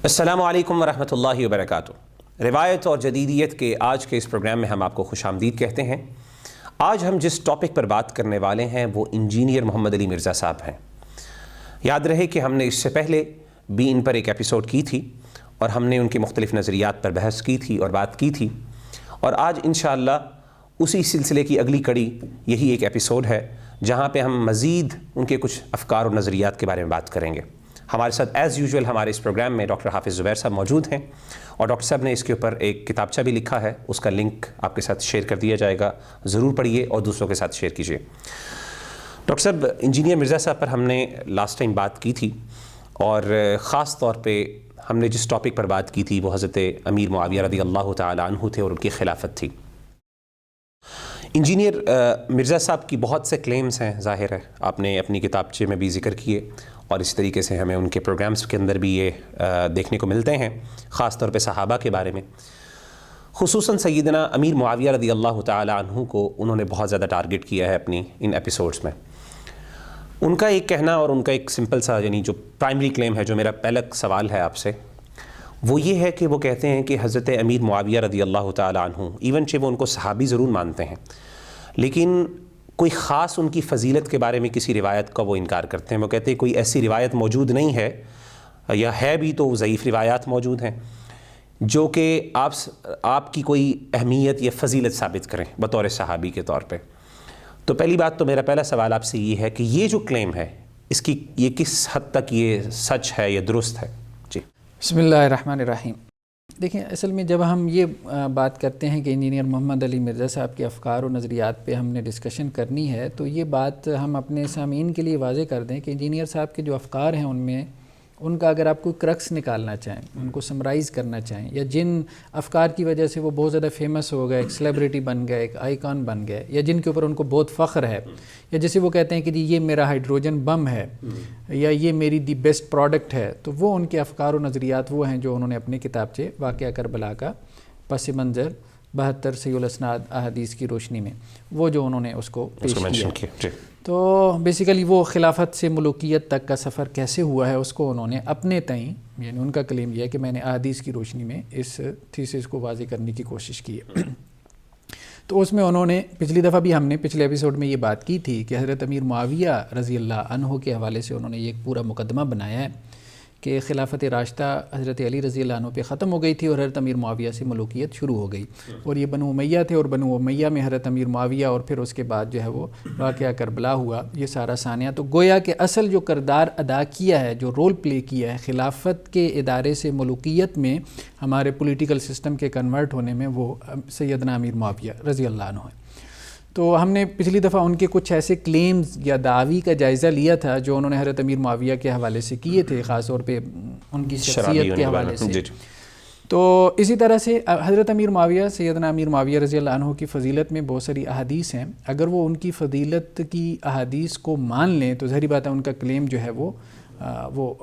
السلام علیکم ورحمۃ اللہ وبرکاتہ۔ روایت اور جدیدیت کے آج کے اس پروگرام میں ہم آپ کو خوش آمدید کہتے ہیں۔ آج ہم جس ٹاپک پر بات کرنے والے ہیں وہ انجینئر محمد علی مرزا صاحب ہیں۔ یاد رہے کہ ہم نے اس سے پہلے بھی ان پر ایک ایپیسوڈ کی تھی اور ہم نے ان کے مختلف نظریات پر بحث کی تھی اور بات کی تھی، اور آج انشاءاللہ اسی سلسلے کی اگلی کڑی یہی ایک ایپیسوڈ ہے جہاں پہ ہم مزید ان کے کچھ افکار اور نظریات کے بارے میں بات کریں گے۔ ہمارے ساتھ ایز یوزول ہمارے اس پروگرام میں ڈاکٹر حافظ زبیر صاحب موجود ہیں، اور ڈاکٹر صاحب نے اس کے اوپر ایک کتابچہ بھی لکھا ہے، اس کا لنک آپ کے ساتھ شیئر کر دیا جائے گا، ضرور پڑھیے اور دوسروں کے ساتھ شیئر کیجیے۔ ڈاکٹر صاحب، انجینئر مرزا صاحب پر ہم نے لاسٹ ٹائم بات کی تھی، اور خاص طور پہ ہم نے جس ٹاپک پر بات کی تھی وہ حضرت امیر معاویہ رضی اللہ تعالی عنہ تھے اور ان کی خلافت تھی۔ انجینئر مرزا صاحب کی بہت سے کلیمز ہیں، ظاہر ہے آپ نے اپنی کتابچے میں بھی ذکر کیے، اور اس طریقے سے ہمیں ان کے پروگرامز کے اندر بھی یہ دیکھنے کو ملتے ہیں، خاص طور پہ صحابہ کے بارے میں، خصوصاً سیدنا امیر معاویہ رضی اللہ تعالی عنہ کو انہوں نے بہت زیادہ ٹارگٹ کیا ہے اپنی ان ایپیسوڈز میں۔ ان کا ایک کہنا اور ان کا ایک سمپل سا یعنی جو پرائمری کلیم ہے، جو میرا پہلا سوال ہے آپ سے، وہ یہ ہے کہ وہ کہتے ہیں کہ حضرت امیر معاویہ رضی اللہ تعالی عنہ ایون چہ وہ ان کو صحابی ضرور مانتے ہیں، لیکن کوئی خاص ان کی فضیلت کے بارے میں کسی روایت کا وہ انکار کرتے ہیں۔ وہ کہتے ہیں کوئی ایسی روایت موجود نہیں ہے، یا ہے بھی تو ضعیف روایات موجود ہیں جو کہ آپ کی کوئی اہمیت یا فضیلت ثابت کریں بطور صحابی کے طور پہ۔ تو پہلی بات تو میرا پہلا سوال آپ سے یہ ہے کہ یہ جو کلیم ہے اس کی یہ کس حد تک یہ سچ ہے یا درست ہے؟ جی بسم اللہ الرحمن الرحیم۔ دیکھیں، اصل میں جب ہم یہ بات کرتے ہیں کہ انجینئر محمد علی مرزا صاحب کے افکار و نظریات پہ ہم نے ڈسکشن کرنی ہے، تو یہ بات ہم اپنے سامعین کے لیے واضح کر دیں کہ انجینئر صاحب کے جو افکار ہیں ان کا اگر آپ کوئی کرکس نکالنا چاہیں، ان کو سمرائز کرنا چاہیں، یا جن افکار کی وجہ سے وہ بہت زیادہ فیمس ہو گئے، ایک سیلیبریٹی بن گئے، ایک آئیکن بن گئے، یا جن کے اوپر ان کو بہت فخر ہے، یا جیسے وہ کہتے ہیں کہ جی یہ میرا ہائیڈروجن بم ہے، یا یہ میری دی بیسٹ پروڈکٹ ہے، تو وہ ان کے افکار و نظریات وہ ہیں جو انہوں نے اپنے کتابچے واقعہ کربلا کا پس منظر 72 صحیح الاسناد احادیث کی روشنی میں وہ جو انہوں نے اس کو پیش کیا۔ تو بیسیکلی وہ خلافت سے ملوکیت تک کا سفر کیسے ہوا ہے اس کو انہوں نے اپنے تئیں، یعنی ان کا کلیم یہ ہے کہ میں نے احادیث کی روشنی میں اس تھیسس کو واضح کرنے کی کوشش کی ہے۔ تو اس میں انہوں نے پچھلی دفعہ بھی ہم نے پچھلے ایپیسوڈ میں یہ بات کی تھی کہ حضرت امیر معاویہ رضی اللہ عنہ کے حوالے سے انہوں نے یہ ایک پورا مقدمہ بنایا ہے کہ خلافت راشدہ حضرت علی رضی اللہ عنہ پہ ختم ہو گئی تھی اور حضرت امیر معاویہ سے ملوکیت شروع ہو گئی، اور یہ بنو امیہ تھے، اور بنو امیہ میں حضرت امیر معاویہ، اور پھر اس کے بعد جو ہے وہ واقعہ کربلا ہوا، یہ سارا ثانیہ۔ تو گویا کہ اصل جو کردار ادا کیا ہے، جو رول پلے کیا ہے خلافت کے ادارے سے ملوکیت میں ہمارے پولیٹیکل سسٹم کے کنورٹ ہونے میں، وہ سیدنا امیر معاویہ رضی اللہ عنہ ہے۔ تو ہم نے پچھلی دفعہ ان کے کچھ ایسے کلیمز یا دعوی کا جائزہ لیا تھا جو انہوں نے حضرت امیر معاویہ کے حوالے سے کیے تھے، خاص طور پہ ان کی شخصیت کے حوالے سے۔ تو اسی طرح سے حضرت امیر معاویہ، سیدنا امیر معاویہ رضی اللہ عنہ کی فضیلت میں بہت ساری احادیث ہیں، اگر وہ ان کی فضیلت کی احادیث کو مان لیں تو ظاہری بات ہے ان کا کلیم جو ہے وہ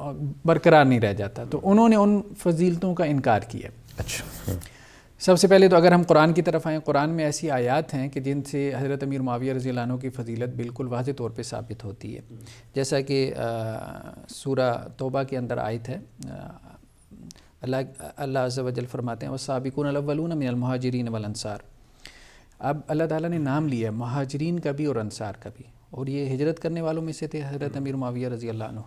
برقرار نہیں رہ جاتا۔ تو انہوں نے ان فضیلتوں کا انکار کیا۔ اچھا، سب سے پہلے تو اگر ہم قرآن کی طرف آئیں، قرآن میں ایسی آیات ہیں کہ جن سے حضرت امیر معاویہ رضی اللہ عنہ کی فضیلت بالکل واضح طور پہ ثابت ہوتی ہے، جیسا کہ سورہ توبہ کے اندر آیت ہے، اللہ عز و جل فرماتے ہیں وَالسَّابِقُونَ الْأَوَّلُونَ مِنَ الْمُهَاجِرِينَ وَالْأَنصَارِ۔ اب اللہ تعالیٰ نے نام لیا مہاجرین کا بھی اور انصار کا بھی، اور یہ ہجرت کرنے والوں میں سے تھے حضرت امیر معاویہ رضی اللہ عنہ۔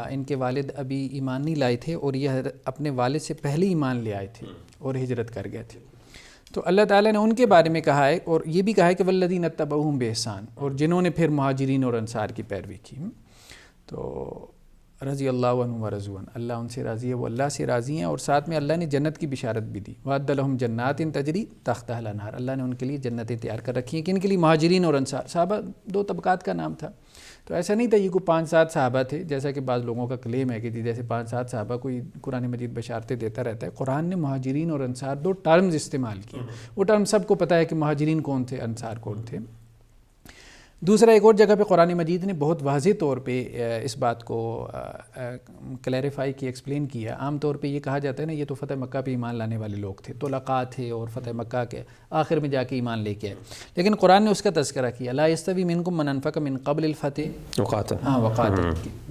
ان کے والد ابھی ایمان نہیں لائے تھے، اور یہ اپنے والد سے پہلے ایمان لے آئے تھے اور ہجرت کر گئے تھے۔ تو اللہ تعالیٰ نے ان کے بارے میں کہا ہے، اور یہ بھی کہا ہے کہ والذین اتبعوہم بإحسان، اور جنہوں نے پھر مہاجرین اور انصار کی پیروی کی۔ تو رضی اللہ عنہ ورضوا عنہ، اللہ ان سے راضی ہے، وہ اللہ سے راضی ہیں، اور ساتھ میں اللہ نے جنت کی بشارت بھی دی، وَأَعَدَّ لَهُمْ جَنَّاتٍ تَجْرِي تَحْتَهَا الْأَنْهَارُ، اللہ نے ان کے لیے جنتیں تیار کر رکھی ہیں، کہ ان کے لیے مہاجرین اور انصار، صحابہ دو طبقات کا نام تھا۔ تو ایسا نہیں تھا یہ کوئی 5-7 صحابہ تھے جیسا کہ بعض لوگوں کا کلیم ہے کہ جیسے 5-7 صحابہ کوئی قرآن مجید بشارتیں دیتا رہتا ہے۔ قرآن نے مہاجرین اور انصار دو ٹرمز استعمال کیے، وہ ٹرم سب کو پتہ ہے کہ مہاجرین کون تھے، انصار کون تھے۔ دوسرا ایک اور جگہ پہ قرآن مجید نے بہت واضح طور پہ اس بات کو کلیریفائی کی، ایکسپلین کیا. عام طور پہ یہ کہا جاتا ہے نا یہ تو فتح مکہ پہ ایمان لانے والے لوگ تھے، طلقاء تھے اور فتح مکہ کے آخر میں جا کے ایمان لے کے آئے. لیکن قرآن نے اس کا تذکرہ کیا، لا یستوی منکم من انفق من قبل الفتح وقاتل.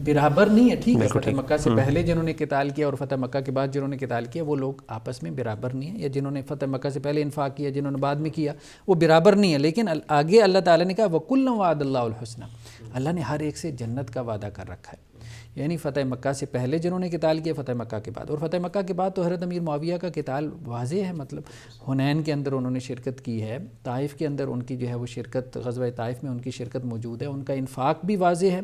برابر نہیں ہے، ٹھیک ہے، فتح مکہ سے پہلے جنہوں نے قتال کیا اور فتح مکہ کے بعد جنہوں نے قتال کیا وہ لوگ آپس میں برابر نہیں ہیں، یا جنہوں نے فتح مکہ سے پہلے انفاق کیا جنہوں نے بعد میں کیا وہ برابر نہیں ہے. لیکن آگے اللہ تعالیٰ نے کہا وَكُلًّا وَعَدَ اللَّهُ الْحُسْنَى، اللہ نے ہر ایک سے جنت کا وعدہ کر رکھا ہے. یعنی فتح مکہ سے پہلے جنہوں نے قتال کیا، فتح مکہ کے بعد. اور فتح مکہ کے بعد تو حضرت امیر معاویہ کا قتال واضح ہے، مطلب حنین کے اندر انہوں نے شرکت کی ہے، طائف کے اندر ان کی جو ہے وہ شرکت، غزوہ طائف میں ان کی شرکت موجود ہے، ان کا انفاق بھی واضح ہے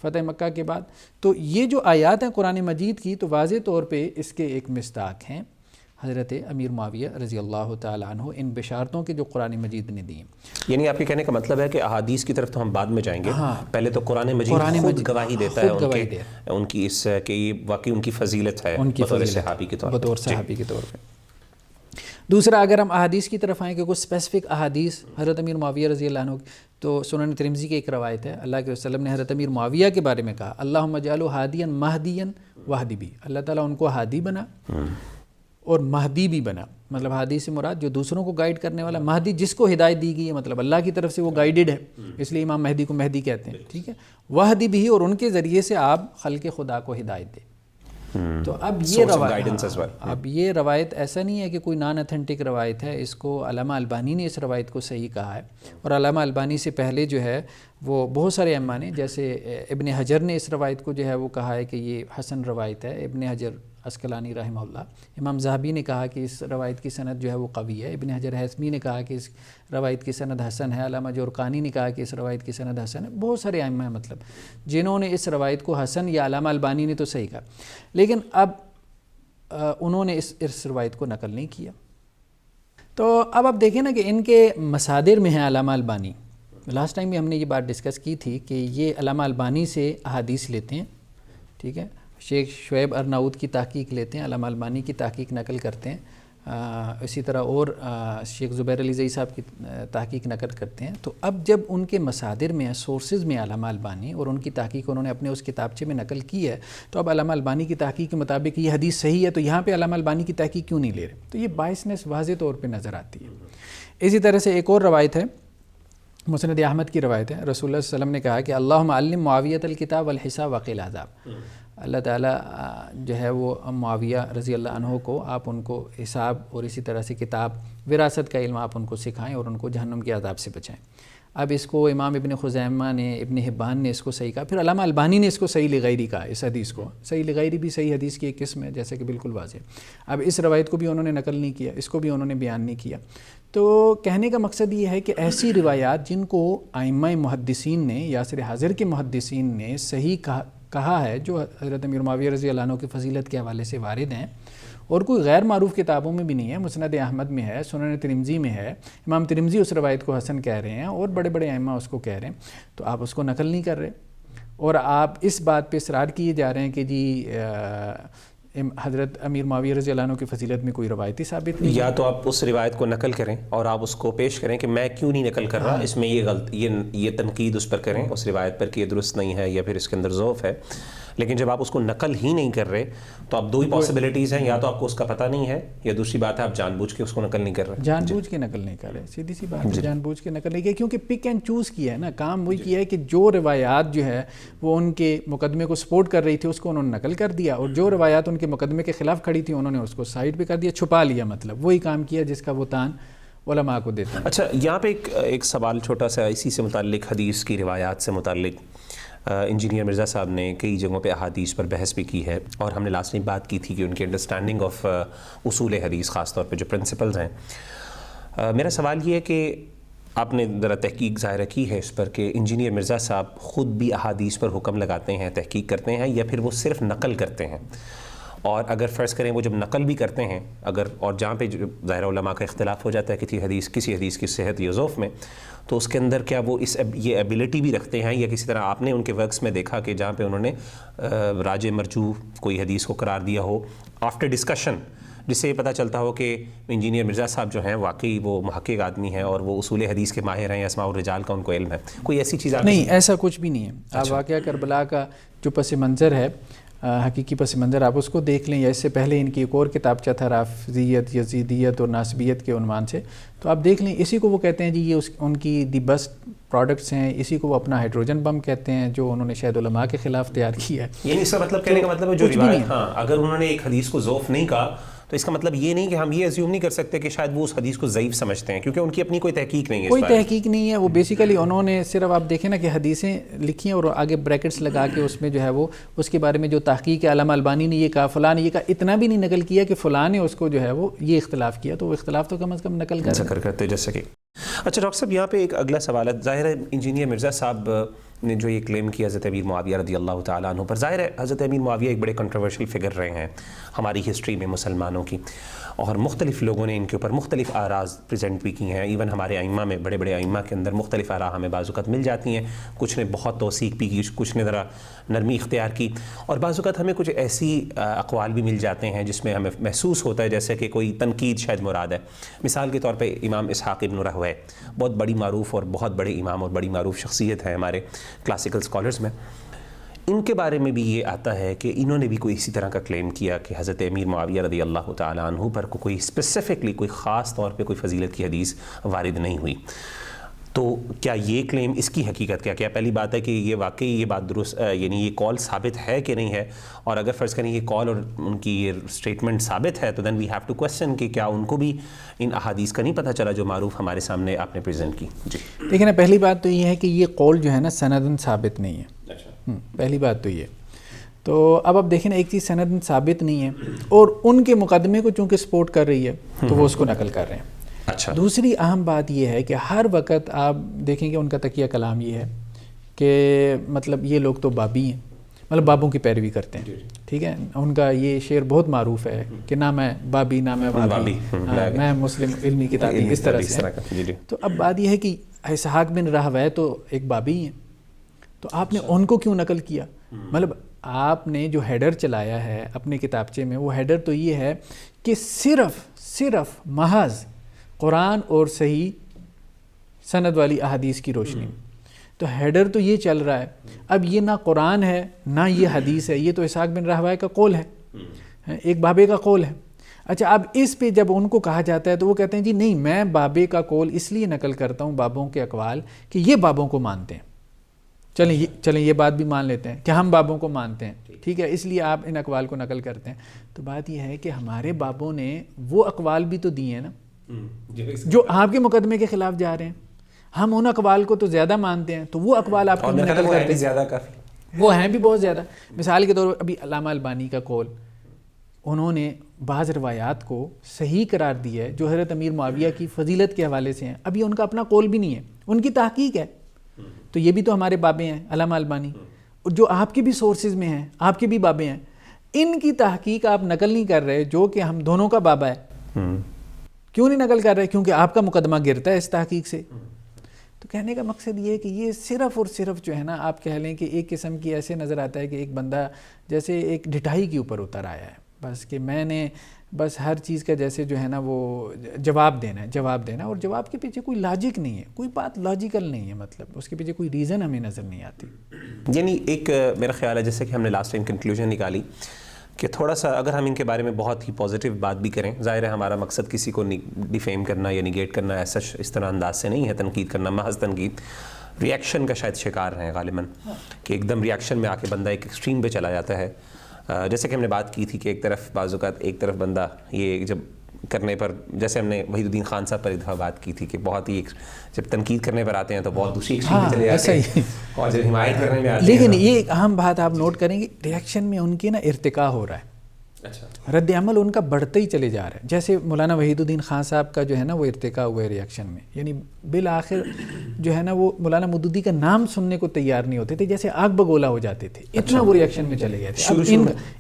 فتح مکہ کے بعد. تو یہ جو آیات ہیں قرآن مجید کی تو واضح طور پہ اس کے ایک مصداق ہیں حضرت امیر معاویہ رضی اللہ تعالیٰ عنہ، ان بشارتوں کے جو قرآن مجید نے دی ہیں. یعنی آپ کے کہنے کا مطلب ہے کہ احادیث کی طرف تو ہم بعد میں جائیں گے، پہلے تو قرآن مجید خود گواہی دیتا ہے ان کی اس کہ یہ واقعی ان کی فضیلت ہے بطور صحابی کے طور پہ. دوسرا اگر ہم احادیث کی طرف آئیں کہ کچھ اسپیسیفک احادیث حضرت امیر معاویہ رضی اللہ عنہ، تو سنن ترمذی کی ایک روایت ہے، اللہ کے وسلم نے حضرت امیر معاویہ کے بارے میں کہا اللہم اجعلہ ہادیا مہدیا واہدی بھی، اللہ تعالیٰ ان کو ہادی بنا اور مہدی بھی بنا. مطلب ہادی سے مراد جو دوسروں کو گائیڈ کرنے والا، مہدی جس کو ہدایت دی گئی ہے، مطلب اللہ کی طرف سے وہ گائیڈڈ ہے، اس لیے امام مہدی کو مہدی کہتے ہیں، ٹھیک ہے. وہدی بھی، اور ان کے ذریعے سے آپ خلق خدا کو ہدایت دیں. تو اب یہ روایت ایسا نہیں ہے کہ کوئی نان اتھینٹک روایت ہے، اس کو علامہ البانی نے اس روایت کو صحیح کہا ہے. اور علامہ البانی سے پہلے جو ہے وہ بہت سارے ائمہ نے، جیسے ابن حجر نے اس روایت کو جو ہے وہ کہا ہے کہ یہ حسن روایت ہے، ابن حجر عسقلانی رحمہ اللہ. امام ذہبی نے کہا کہ اس روایت کی سند جو ہے وہ قوی ہے. ابن حجر ہیثمی نے کہا کہ اس روایت کی سند حسن ہے. علامہ جورقانی نے کہا کہ اس روایت کی سند حسن ہے. بہت سارے ائمہ ہیں مطلب جنہوں نے اس روایت کو حسن، یا علامہ البانی نے تو صحیح کہا، لیکن اب انہوں نے اس روایت کو نقل نہیں کیا. تو اب آپ دیکھیں نا کہ ان کے مصادر میں ہیں علامہ البانی. لاسٹ ٹائم بھی ہم نے یہ بات ڈسکس کی تھی کہ یہ علامہ البانی سے احادیث لیتے ہیں، ٹھیک ہے. شیخ شعیب ارناؤت کی تحقیق لیتے ہیں، علامہ البانی کی تحقیق نقل کرتے ہیں. اسی طرح اور شیخ زبیر علی زئی صاحب کی تحقیق نقل کرتے ہیں. تو اب جب ان کے مصادر میں سورسز میں علامہ البانی اور ان کی تحقیق انہوں نے اپنے اس کتابچے میں نقل کی ہے، تو اب علامہ البانی کی تحقیق کے مطابق یہ حدیث صحیح ہے، تو یہاں پہ علامہ البانی کی تحقیق کیوں نہیں لے رہے؟ تو یہ بائسنس واضح طور پہ نظر آتی ہے. اسی طرح سے ایک اور روایت ہے، مسند احمد کی روایت ہے، رسول اللہ صلی اللہ علیہ وسلم نے کہا کہ اللہم علم معاویۃ الکتاب والحساب وقیل عذاب. اللہ تعالیٰ جو ہے وہ معاویہ رضی اللہ عنہ کو، آپ ان کو حساب اور اسی طرح سے کتاب وراثت کا علم آپ ان کو سکھائیں اور ان کو جہنم کے عذاب سے بچائیں. اب اس کو امام ابن خزیمہ نے، ابن حبان نے اس کو صحیح کہا. پھر علامہ البانی نے اس کو صحیح لغیری کہا. اس حدیث کو صحیح لغیری بھی صحیح حدیث کی ایک قسم ہے، جیسے کہ بالکل واضح. اب اس روایت کو بھی انہوں نے نقل نہیں کیا، اس کو بھی انہوں نے بیان نہیں کیا. تو کہنے کا مقصد یہ ہے کہ ایسی روایات جن کو ائمہ محدثین نے یا عصر حاضر کے محدثین نے صحیح کہا ہے، جو حضرت امیر معاویہ رضی اللہ عنہ کی فضیلت کے حوالے سے وارد ہیں، اور کوئی غیر معروف کتابوں میں بھی نہیں ہے، مسند احمد میں ہے، سنن ترمذی میں ہے، امام ترمذی اس روایت کو حسن کہہ رہے ہیں اور بڑے بڑے ائمہ اس کو کہہ رہے ہیں، تو آپ اس کو نقل نہیں کر رہے اور آپ اس بات پہ اصرار کیے جا رہے ہیں کہ جی حضرت امیر معاویہ رضی اللہ عنہ کی فضیلت میں کوئی روایتی ثابت نہیں. یا تو آپ اس روایت کو نقل کریں اور آپ اس کو پیش کریں کہ میں کیوں نہیں نقل کر رہا، اس میں یہ تنقید اس پر کریں، اس روایت پر کہ یہ درست نہیں ہے یا پھر اس کے اندر ضعف ہے. لیکن جب آپ اس کو نقل ہی نہیں کر رہے تو اب دو ہی پاسبلٹیز ہیں، یا تو آپ کو اس کا پتہ نہیں ہے، یا دوسری بات ہے آپ جان بوجھ کے اس کو نقل نہیں کر رہے. جان بوجھ کے نقل نہیں کر رہے، سیدھی سی بات ہے، جان بوجھ کے نقل نہیں کیا، کیونکہ پک اینڈ چوز کیا ہے نا. کام وہی کیا ہے کہ جو روایات جو ہے وہ ان کے مقدمے کو سپورٹ کر رہی تھی اس کو انہوں نے نقل کر دیا، اور جو روایات ان کے مقدمے کے خلاف کھڑی تھی انہوں نے اس کو سائڈ پہ کر دیا، چھپا لیا. مطلب وہی کام کیا جس کا وہ تان علماء کو دیتے ہیں. اچھا، یہاں پہ ایک سوال چھوٹا سا اسی سے متعلق، حدیث کی روایات سے متعلق. انجینئر مرزا صاحب نے کئی جگہوں پہ احادیث پر بحث بھی کی ہے، اور ہم نے لاسٹ میں بات کی تھی کہ ان کی انڈرسٹینڈنگ آف اصول حدیث، خاص طور پہ جو پرنسپلز ہیں. میرا سوال یہ ہے کہ آپ نے ذرا تحقیق ظاہر کی ہے اس پر کہ انجینئر مرزا صاحب خود بھی احادیث پر حکم لگاتے ہیں، تحقیق کرتے ہیں، یا پھر وہ صرف نقل کرتے ہیں؟ اور اگر فرض کریں وہ جب نقل بھی کرتے ہیں، اگر اور جہاں پہ ظاہر علماء کا اختلاف ہو جاتا ہے کسی حدیث کی صحت یا ضعف میں، تو اس کے اندر کیا وہ یہ ایبلٹی بھی رکھتے ہیں، یا کسی طرح آپ نے ان کے ورکس میں دیکھا کہ جہاں پہ انہوں نے راج مرجو کوئی حدیث کو قرار دیا ہو آفٹر ڈسکشن جس سے یہ پتہ چلتا ہو کہ انجینئر مرزا صاحب جو ہیں واقعی وہ محقق آدمی ہیں اور وہ اصول حدیث کے ماہر ہیں، اسماء الرجال کا ان کو علم ہے؟ کوئی ایسی چیز نہیں، ایسا کچھ بھی نہیں ہے. آپ واقعہ کربلا کا جو پس منظر ہے، حقیقی پس منظر، آپ اس کو دیکھ لیں، یا اس سے پہلے ان کی ایک اور کتابچہ تھا رافضیت، یزیدیت اور ناسبیت کے عنوان سے، تو آپ دیکھ لیں. اسی کو وہ کہتے ہیں جی یہ ان کی دی بیسٹ پروڈکٹس ہیں. اسی کو وہ اپنا ہائیڈروجن بم کہتے ہیں جو انہوں نے شاہد علماء کے خلاف تیار کیا ہے. یعنی اس کا مطلب کہنے کا مطلب ہے جو روایت، ہاں اگر انہوں نے ایک حدیث کو ضعف نہیں کہا تو اس کا مطلب یہ نہیں کہ ہم یہ ایزیوم نہیں کر سکتے کہ شاید وہ اس حدیث کو ضعیف سمجھتے ہیں، کیونکہ ان کی اپنی کوئی تحقیق نہیں ہے. کوئی تحقیق نہیں ہے. وہ بیسیکلی انہوں نے صرف آپ دیکھیں نا کہ حدیثیں لکھی ہیں اور آگے بریکٹس لگا کے اس میں جو ہے وہ اس کے بارے میں جو تحقیق ہے، علامہ البانی نے یہ کہا، فلاں نے یہ کہا، اتنا بھی نہیں نقل کیا کہ فلاں نے اس کو جو ہے وہ یہ اختلاف کیا، تو وہ اختلاف تو کم از کم نقل کرتے جیسے کہ. اچھا ڈاکٹر صاحب، یہاں پہ ایک اگلا سوال ہے. ظاہر ہے انجینئر مرزا صاحب نے جو یہ کلیم کیا حضرت امیر معاویہ رضی اللہ تعالیٰ عنہ پر، ظاہر ہے حضرت امیر معاویہ ایک بڑے کنٹروورشل فگر رہے ہیں ہماری ہسٹری میں مسلمانوں کی، اور مختلف لوگوں نے ان کے اوپر مختلف آراز پریزنٹ بھی کی ہیں. ایون ہمارے ائمہ میں، بڑے بڑے ائمہ کے اندر مختلف آراء ہمیں بعض اوقات مل جاتی ہیں. کچھ نے بہت توثیق بھی کی، کچھ نے ذرا نرمی اختیار کی، اور بعض اوقات ہمیں کچھ ایسی اقوال بھی مل جاتے ہیں جس میں ہمیں محسوس ہوتا ہے جیسے کہ کوئی تنقید شاید مراد ہے. مثال کے طور پہ امام اسحاق ابن راہویہ بہت بڑی معروف اور بہت بڑے امام اور بڑی معروف شخصیت ہے ہمارے کلاسیکل اسکالرز میں. ان کے بارے میں بھی یہ آتا ہے کہ انہوں نے بھی کوئی اسی طرح کا کلیم کیا کہ حضرت امیر معاویہ رضی اللہ تعالیٰ عنہ پر کوئی اسپیسیفکلی کوئی خاص طور پہ کوئی فضیلت کی حدیث وارد نہیں ہوئی. تو کیا یہ کلیم، اس کی حقیقت کیا پہلی بات ہے کہ یہ واقعی یہ بات درست، یعنی یہ کال ثابت ہے کہ نہیں ہے؟ اور اگر فرض کریں یہ کال اور ان کی یہ اسٹیٹمنٹ ثابت ہے تو دین وی ہیو ٹو کوسچن کہ کیا ان کو بھی ان احادیث کا نہیں پتہ چلا جو معروف ہمارے سامنے آپ نے پریزنٹ کی؟ جی دیکھیں نا، پہلی بات تو یہ ہے کہ یہ قول جو ہے نا سندن ثابت نہیں ہے. پہلی بات تو یہ. تو اب آپ دیکھیں نا، ایک چیز سندن ثابت نہیں ہے اور ان کے مقدمے کو چونکہ سپورٹ کر رہی ہے تو وہ اس کو نقل کر رہے ہیں. اچھا، دوسری اہم بات یہ ہے کہ ہر وقت آپ دیکھیں کہ ان کا تکیہ کلام یہ ہے کہ مطلب یہ لوگ تو بابی ہیں، مطلب بابوں کی پیروی کرتے ہیں. ٹھیک ہے، ان کا یہ شعر بہت معروف ہے کہ نہ میں بابی نہ میں بابی، میں مسلم علمی کتابی، اس طرح سے. تو اب بات یہ ہے کہ اسحاق بن راہویہ تو ایک بابی ہیں، تو آپ نے ان کو کیوں نقل کیا؟ مطلب آپ نے جو ہیڈر چلایا ہے اپنے کتابچے میں، وہ ہیڈر تو یہ ہے کہ صرف محض قرآن اور صحیح سند والی احادیث کی روشنی. تو ہیڈر تو یہ چل رہا ہے. اب یہ نہ قرآن ہے نہ یہ حدیث ہے، یہ تو اسحاق بن راہویہ کا قول ہے، ایک بابے کا قول ہے. اچھا، اب اس پہ جب ان کو کہا جاتا ہے تو وہ کہتے ہیں جی نہیں، میں بابے کا قول اس لیے نقل کرتا ہوں، بابوں کے اقوال، کہ یہ بابوں کو مانتے ہیں. چلیں یہ بات بھی مان لیتے ہیں کہ ہم بابوں کو مانتے ہیں، ٹھیک ہے، اس لیے آپ ان اقوال کو نقل کرتے ہیں. تو بات یہ ہے کہ ہمارے بابوں نے وہ اقوال بھی تو دیے ہیں نا جو آپ کے مقدمے کے خلاف جا رہے ہیں. ہم ان اقوال کو تو زیادہ مانتے ہیں، تو وہ اقوال آپ کو نقل کرتے ہیں، وہ ہیں بھی بہت زیادہ. مثال کے طور پر ابھی علامہ البانی کا قول، انہوں نے بعض روایات کو صحیح قرار دیا ہے جو حضرت امیر معاویہ کی فضیلت کے حوالے سے ہیں. ابھی ان کا اپنا قول بھی نہیں ہے، ان کی تحقیق ہے. تو یہ بھی تو ہمارے بابے ہیں علامہ البانی، جو آپ کے بھی سورسز میں ہیں، آپ کے بھی بابے ہیں. ان کی تحقیق آپ نقل نہیں کر رہے جو کہ ہم دونوں کا بابا ہے. کیوں نہیں نقل کر رہے؟ کیونکہ آپ کا مقدمہ گرتا ہے اس تحقیق سے. تو کہنے کا مقصد یہ ہے کہ یہ صرف اور صرف جو ہے نا، آپ کہہ لیں کہ ایک قسم کی ایسے نظر آتا ہے کہ ایک بندہ جیسے ایک ڈٹائی کے اوپر اتر آیا ہے، بس کہ میں نے بس ہر چیز کا جیسے جو ہے نا وہ جواب دینا ہے، اور جواب کے پیچھے کوئی لاجک نہیں ہے، کوئی بات لاجیکل نہیں ہے، مطلب اس کے پیچھے کوئی ریزن ہمیں نظر نہیں آتی. یعنی ایک میرا خیال ہے جیسے کہ ہم نے لاسٹ ٹائم کنکلوژن نکالی کہ تھوڑا سا اگر ہم ان کے بارے میں بہت ہی پازیٹیو بات بھی کریں، ظاہر ہے ہمارا مقصد کسی کو ڈیفیم کرنا یا نیگیٹ کرنا ایسا اس طرح انداز سے نہیں ہے، تنقید کرنا، محض تنقید. ریاکشن کا شاید شکار ہیں غالباً، کہ ایک دم ریاکشن میں آ کے بندہ ایک ایکسٹریم پہ چلا جاتا ہے. جیسے کہ ہم نے بات کی تھی کہ ایک طرف بعض اوقات ایک طرف بندہ یہ جب کرنے پر، جیسے ہم نے وحید الدین خان صاحب پر ایک دفعہ بات کی تھی کہ بہت ہی جب تنقید کرنے پر آتے ہیں تو بہت دوسری ایکسٹریم پہ چلے جاتے ہیں، اور جب حمایت کرنے میں آتے ہیں. لیکن یہ ایک اہم بات آپ نوٹ کریں گے، ریاکشن میں ان کے نا ارتقا ہو رہا ہے. رد عمل ان کا بڑھتے ہی چلے جا رہا ہے. جیسے مولانا وحید الدین خان صاحب کا جو ہے نا وہ ارتقا ہوا ہے ریاکشن میں، یعنی بالآخر جو ہے نا وہ مولانا مودودی کا نام سننے کو تیار نہیں ہوتے تھے، جیسے آگ بگولا ہو جاتے تھے، اتنا وہ ریاکشن میں چلے گئے تھے.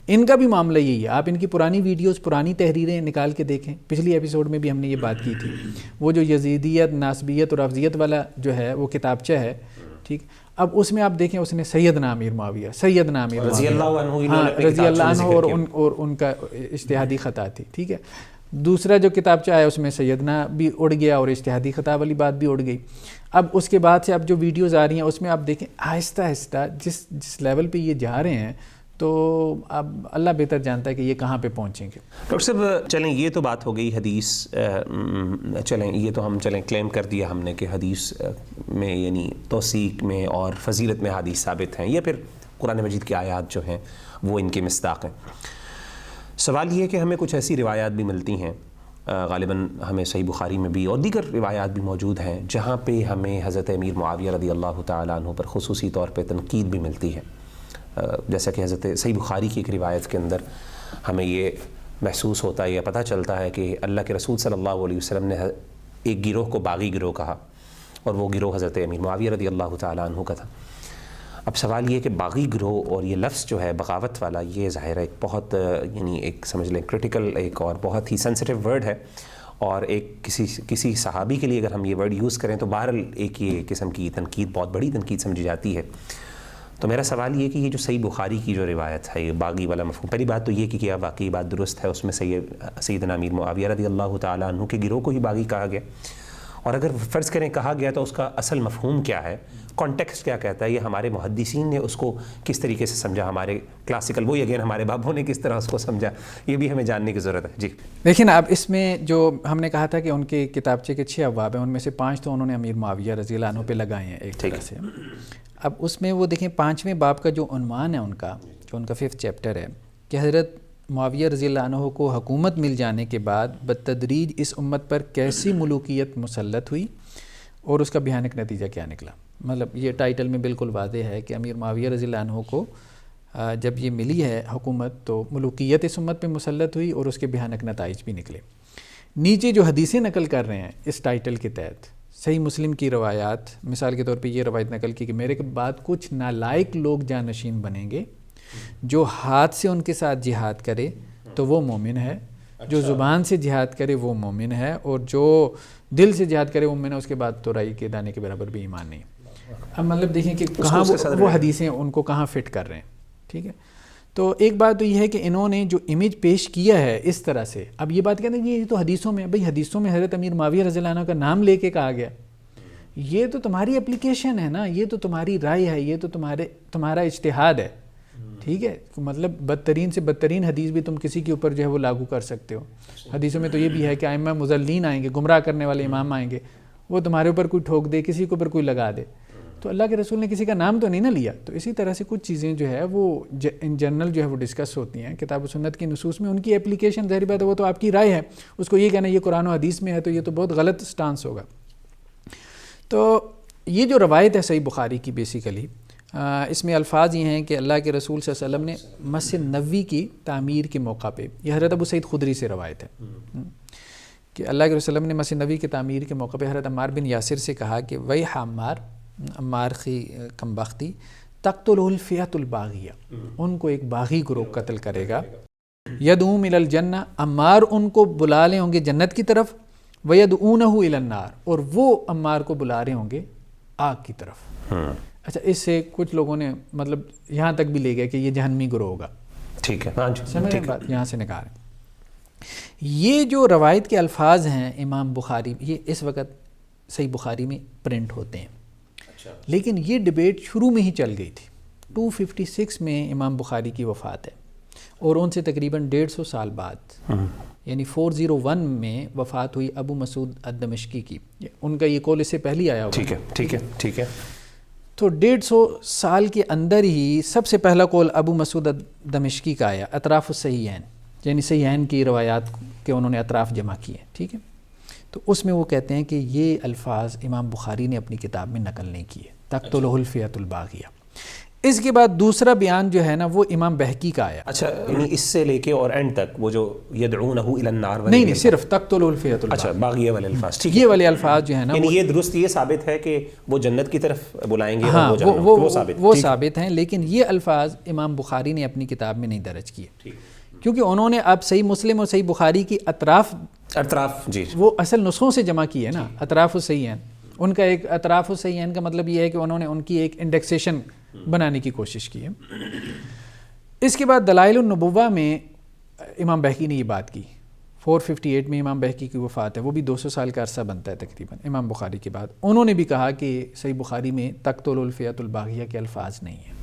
ان کا بھی معاملہ یہی ہے. آپ ان کی پرانی ویڈیوز، پرانی تحریریں نکال کے دیکھیں. پچھلی ایپیسوڈ میں بھی ہم نے یہ بات کی تھی. وہ جو یزیدیت، ناسبیت اور رافضیت والا جو ہے وہ کتابچہ ہے، ٹھیک، اب اس میں آپ دیکھیں اس نے سیدنا امیر معاویہ رضی اللہ عنہ، ہاں رضی اللہ عنہ، اور ان کا اجتہادی خطا تھی، ٹھیک ہے. دوسرا جو کتاب چاہے اس میں سیدنا بھی اڑ گیا اور اجتہادی خطا والی بات بھی اڑ گئی. اب اس کے بعد سے اب جو ویڈیوز آ رہی ہیں اس میں آپ دیکھیں آہستہ آہستہ جس لیول پہ یہ جا رہے ہیں تو اب اللہ بہتر جانتا ہے کہ یہ کہاں پہ پہنچیں گے. ڈاکٹر صاحب چلیں یہ تو بات ہو گئی حدیث، چلیں یہ تو ہم کلیم کر دیا ہم نے کہ حدیث میں یعنی توثیق میں اور فضیلت میں حدیث ثابت ہیں، یا پھر قرآن مجید کی آیات جو ہیں وہ ان کے مصداق ہیں. سوال یہ ہے کہ ہمیں کچھ ایسی روایات بھی ملتی ہیں، غالباً ہمیں صحیح بخاری میں بھی اور دیگر روایات بھی موجود ہیں جہاں پہ ہمیں حضرت امیر معاویہ رضی اللہ تعالیٰ عنہ پر خصوصی طور پہ تنقید بھی ملتی ہے. جیسا کہ حضرت صحیح بخاری کی ایک روایت کے اندر ہمیں یہ محسوس ہوتا ہے یا پتہ چلتا ہے کہ اللہ کے رسول صلی اللہ علیہ وسلم نے ایک گروہ کو باغی گروہ کہا، اور وہ گروہ حضرت امیر معاویہ رضی اللہ تعالیٰ عنہ کا تھا. اب سوال یہ کہ باغی گروہ اور یہ لفظ جو ہے بغاوت والا، یہ ظاہر ہے ایک بہت یعنی ایک سمجھ لیں کرٹیکل ایک اور بہت ہی سینسٹیو ورڈ ہے، اور ایک کسی صحابی کے لیے اگر ہم یہ ورڈ یوز کریں تو بہرحال ایک یہ قسم کی تنقید، بہت بڑی تنقید سمجھی جاتی ہے. تو میرا سوال یہ کہ یہ جو صحیح بخاری کی جو روایت ہے یہ باغی والا مفہوم، پہلی بات تو یہ کہ کیا واقعی بات درست ہے، اس میں سیدنا امیر معاویہ رضی اللہ تعالیٰ عنہ کے گروہ کو ہی باغی کہا گیا، اور اگر فرض کریں کہا گیا تو اس کا اصل مفہوم کیا ہے، کانٹیکسٹ کیا کہتا ہے، یہ ہمارے محدثین نے اس کو کس طریقے سے سمجھا، ہمارے کلاسیکل وہی اگین ہمارے بابوں نے کس طرح اس کو سمجھا، یہ بھی ہمیں جاننے کی ضرورت ہے. جی دیکھیں نا، اب اس میں جو ہم نے کہا تھا کہ ان کے کتابچے کے 6 ابواب ہیں، ان میں سے 5 تو انہوں نے امیر معاویہ رضی اللہ عنہ پہ لگائے ہیں ایک طرح سے. اب اس میں وہ دیکھیں 5ویں باب کا جو عنوان ہے ان کا، جو ان کا 5th چیپٹر ہے کہ حضرت معاویہ رضی اللہ عنہ کو حکومت مل جانے کے بعد بتدریج اس امت پر کیسی ملوکیت مسلط ہوئی اور اس کا بھیانک نتیجہ کیا نکلا. مطلب یہ ٹائٹل میں بالکل واضح ہے کہ امیر معاویہ رضی اللہ عنہ کو جب یہ ملی ہے حکومت تو ملوکیت اس امت پہ مسلط ہوئی اور اس کے بھیانک نتائج بھی نکلے. نیچے جو حدیثیں نقل کر رہے ہیں اس ٹائٹل کے تحت، صحیح مسلم کی روایات، مثال کے طور پہ یہ روایت نقل کی کہ میرے کے بعد کچھ نالائق لوگ جانشین بنیں گے، جو ہاتھ سے ان کے ساتھ جہاد کرے تو وہ مومن ہے، جو زبان سے جہاد کرے وہ مومن ہے، اور جو دل سے جہاد کرے وہ مومن ہے، اس کے بعد تو رائی کے دانے کے برابر بھی ایمان نہیں. اب مطلب دیکھیں کہ کہاں وہ حدیثیں ان کو کہاں فٹ کر رہے ہیں. ٹھیک ہے، تو ایک بات تو یہ ہے کہ انہوں نے جو امیج پیش کیا ہے اس طرح سے، اب یہ بات کہتے ہیں کہ یہ تو حدیثوں میں، بھئی حدیثوں میں حضرت امیر معاویہ رضی اللہ عنہ کا نام لے کے کہا گیا، یہ تو تمہاری اپلیکیشن ہے نا، یہ تو تمہاری رائے ہے، یہ تو تمہارا اجتہاد ہے. ٹھیک ہے، مطلب بدترین سے بدترین حدیث بھی تم کسی کے اوپر جو ہے وہ لاگو کر سکتے ہو. حدیثوں میں تو یہ بھی ہے کہ ائمہ مضلین آئیں گے، گمراہ کرنے والے امام آئیں گے، وہ تمہارے اوپر کوئی ٹھوک دے، کسی کے اوپر کوئی لگا دے، تو اللہ کے رسول نے کسی کا نام تو نہیں نہ لیا. تو اسی طرح سے کچھ چیزیں جو ہے وہ ان جنرل جو ہے وہ ڈسکس ہوتی ہیں کتاب و سنت کی نصوص میں، ان کی اپلیکیشن ظاہر بات ہے وہ تو آپ کی رائے ہے، اس کو یہ کہنا یہ قرآن و حدیث میں ہے تو یہ تو بہت غلط سٹانس ہوگا. تو یہ جو روایت ہے صحیح بخاری کی بیسیکلی اس میں الفاظ یہ ہیں کہ اللہ کے رسول صلی اللہ علیہ وسلم نے مسجد نبوی کی تعمیر کے موقع پہ، یہ حضرت ابو سعید خدری سے روایت ہے کہ اللہ کے رسول نے مسجد نبوی کی تعمیر کے موقع پہ حضرت عمار بن یاسر سے کہا کہ وہی عمار کی کم بختی تقتلہ الفئۃ الباغیہ، ان کو ایک باغی گروہ قتل کرے گا، یدعوہم الی الجنہ، عمار ان کو بلا لے ہوں گے جنت کی طرف، ویدعونہ الی النار، اور وہ عمار کو بلا رہے ہوں گے آگ کی طرف. اچھا، اس سے کچھ لوگوں نے مطلب یہاں تک بھی لے گیا کہ یہ جہنمی گروہ ہوگا. ٹھیک ہے، سمجھ بات یہاں سے نکال. یہ جو روایت کے الفاظ ہیں امام بخاری، یہ اس وقت صحیح بخاری میں پرنٹ ہوتے ہیں، لیکن یہ ڈیبیٹ شروع میں ہی چل گئی تھی. 256 میں امام بخاری کی وفات ہے، اور ان سے تقریباً 150 سال بعد یعنی 401 میں وفات ہوئی ابو مسعود الدمشقی کی. ان کا یہ قول اس سے پہلے آیا ہوگا. ٹھیک ہے. تو 150 سال کے اندر ہی سب سے پہلا قول ابو مسعود الدمشقی کا آیا، اطراف الصحیحین، یعنی صحیحین کی روایات کے انہوں نے اطراف جمع کیے. ٹھیک ہے، تو اس میں وہ کہتے ہیں کہ یہ الفاظ امام بخاری نے اپنی کتاب میں نقل نہیں کیے، تقتلہ الفئۃ الباغیہ. اس کے بعد دوسرا بیان جو ہے نا وہ امام بہقی کا آیا. اچھا، یعنی اس سے لے کے اور اینڈ تک وہ جو یدعونہ الی النار نہیں صرف تقتلہ الفئۃ الباغیہ. اچھا، باغیہ والے الفاظ. ٹھیک ہے، یہ والے الفاظ جو ہے نا یعنی یہ درست یہ ثابت ہے کہ وہ جنت کی طرف بلائیں گے، ہاں وہ ثابت ہیں، لیکن یہ الفاظ امام بخاری نے اپنی کتاب میں نہیں درج کیے، کیونکہ انہوں نے اب صحیح مسلم اور صحیح بخاری کی اطراف جی وہ اصل نسخوں سے جمع کی ہے نا، اطراف الصحیحین، ان کا ایک اطراف الصحیحین کا مطلب یہ ہے کہ انہوں نے ان کی ایک انڈیکسیشن بنانے کی کوشش کی ہے. اس کے بعد دلائل النبوہ میں امام بہقی نے یہ بات کی. 458 میں امام بہقی کی وفات ہے, وہ بھی 200 سال کا عرصہ بنتا ہے تقریباً امام بخاری کے بعد. انہوں نے بھی کہا کہ صحیح بخاری میں تقتل الفئۃ الباغیہ کے الفاظ نہیں ہیں.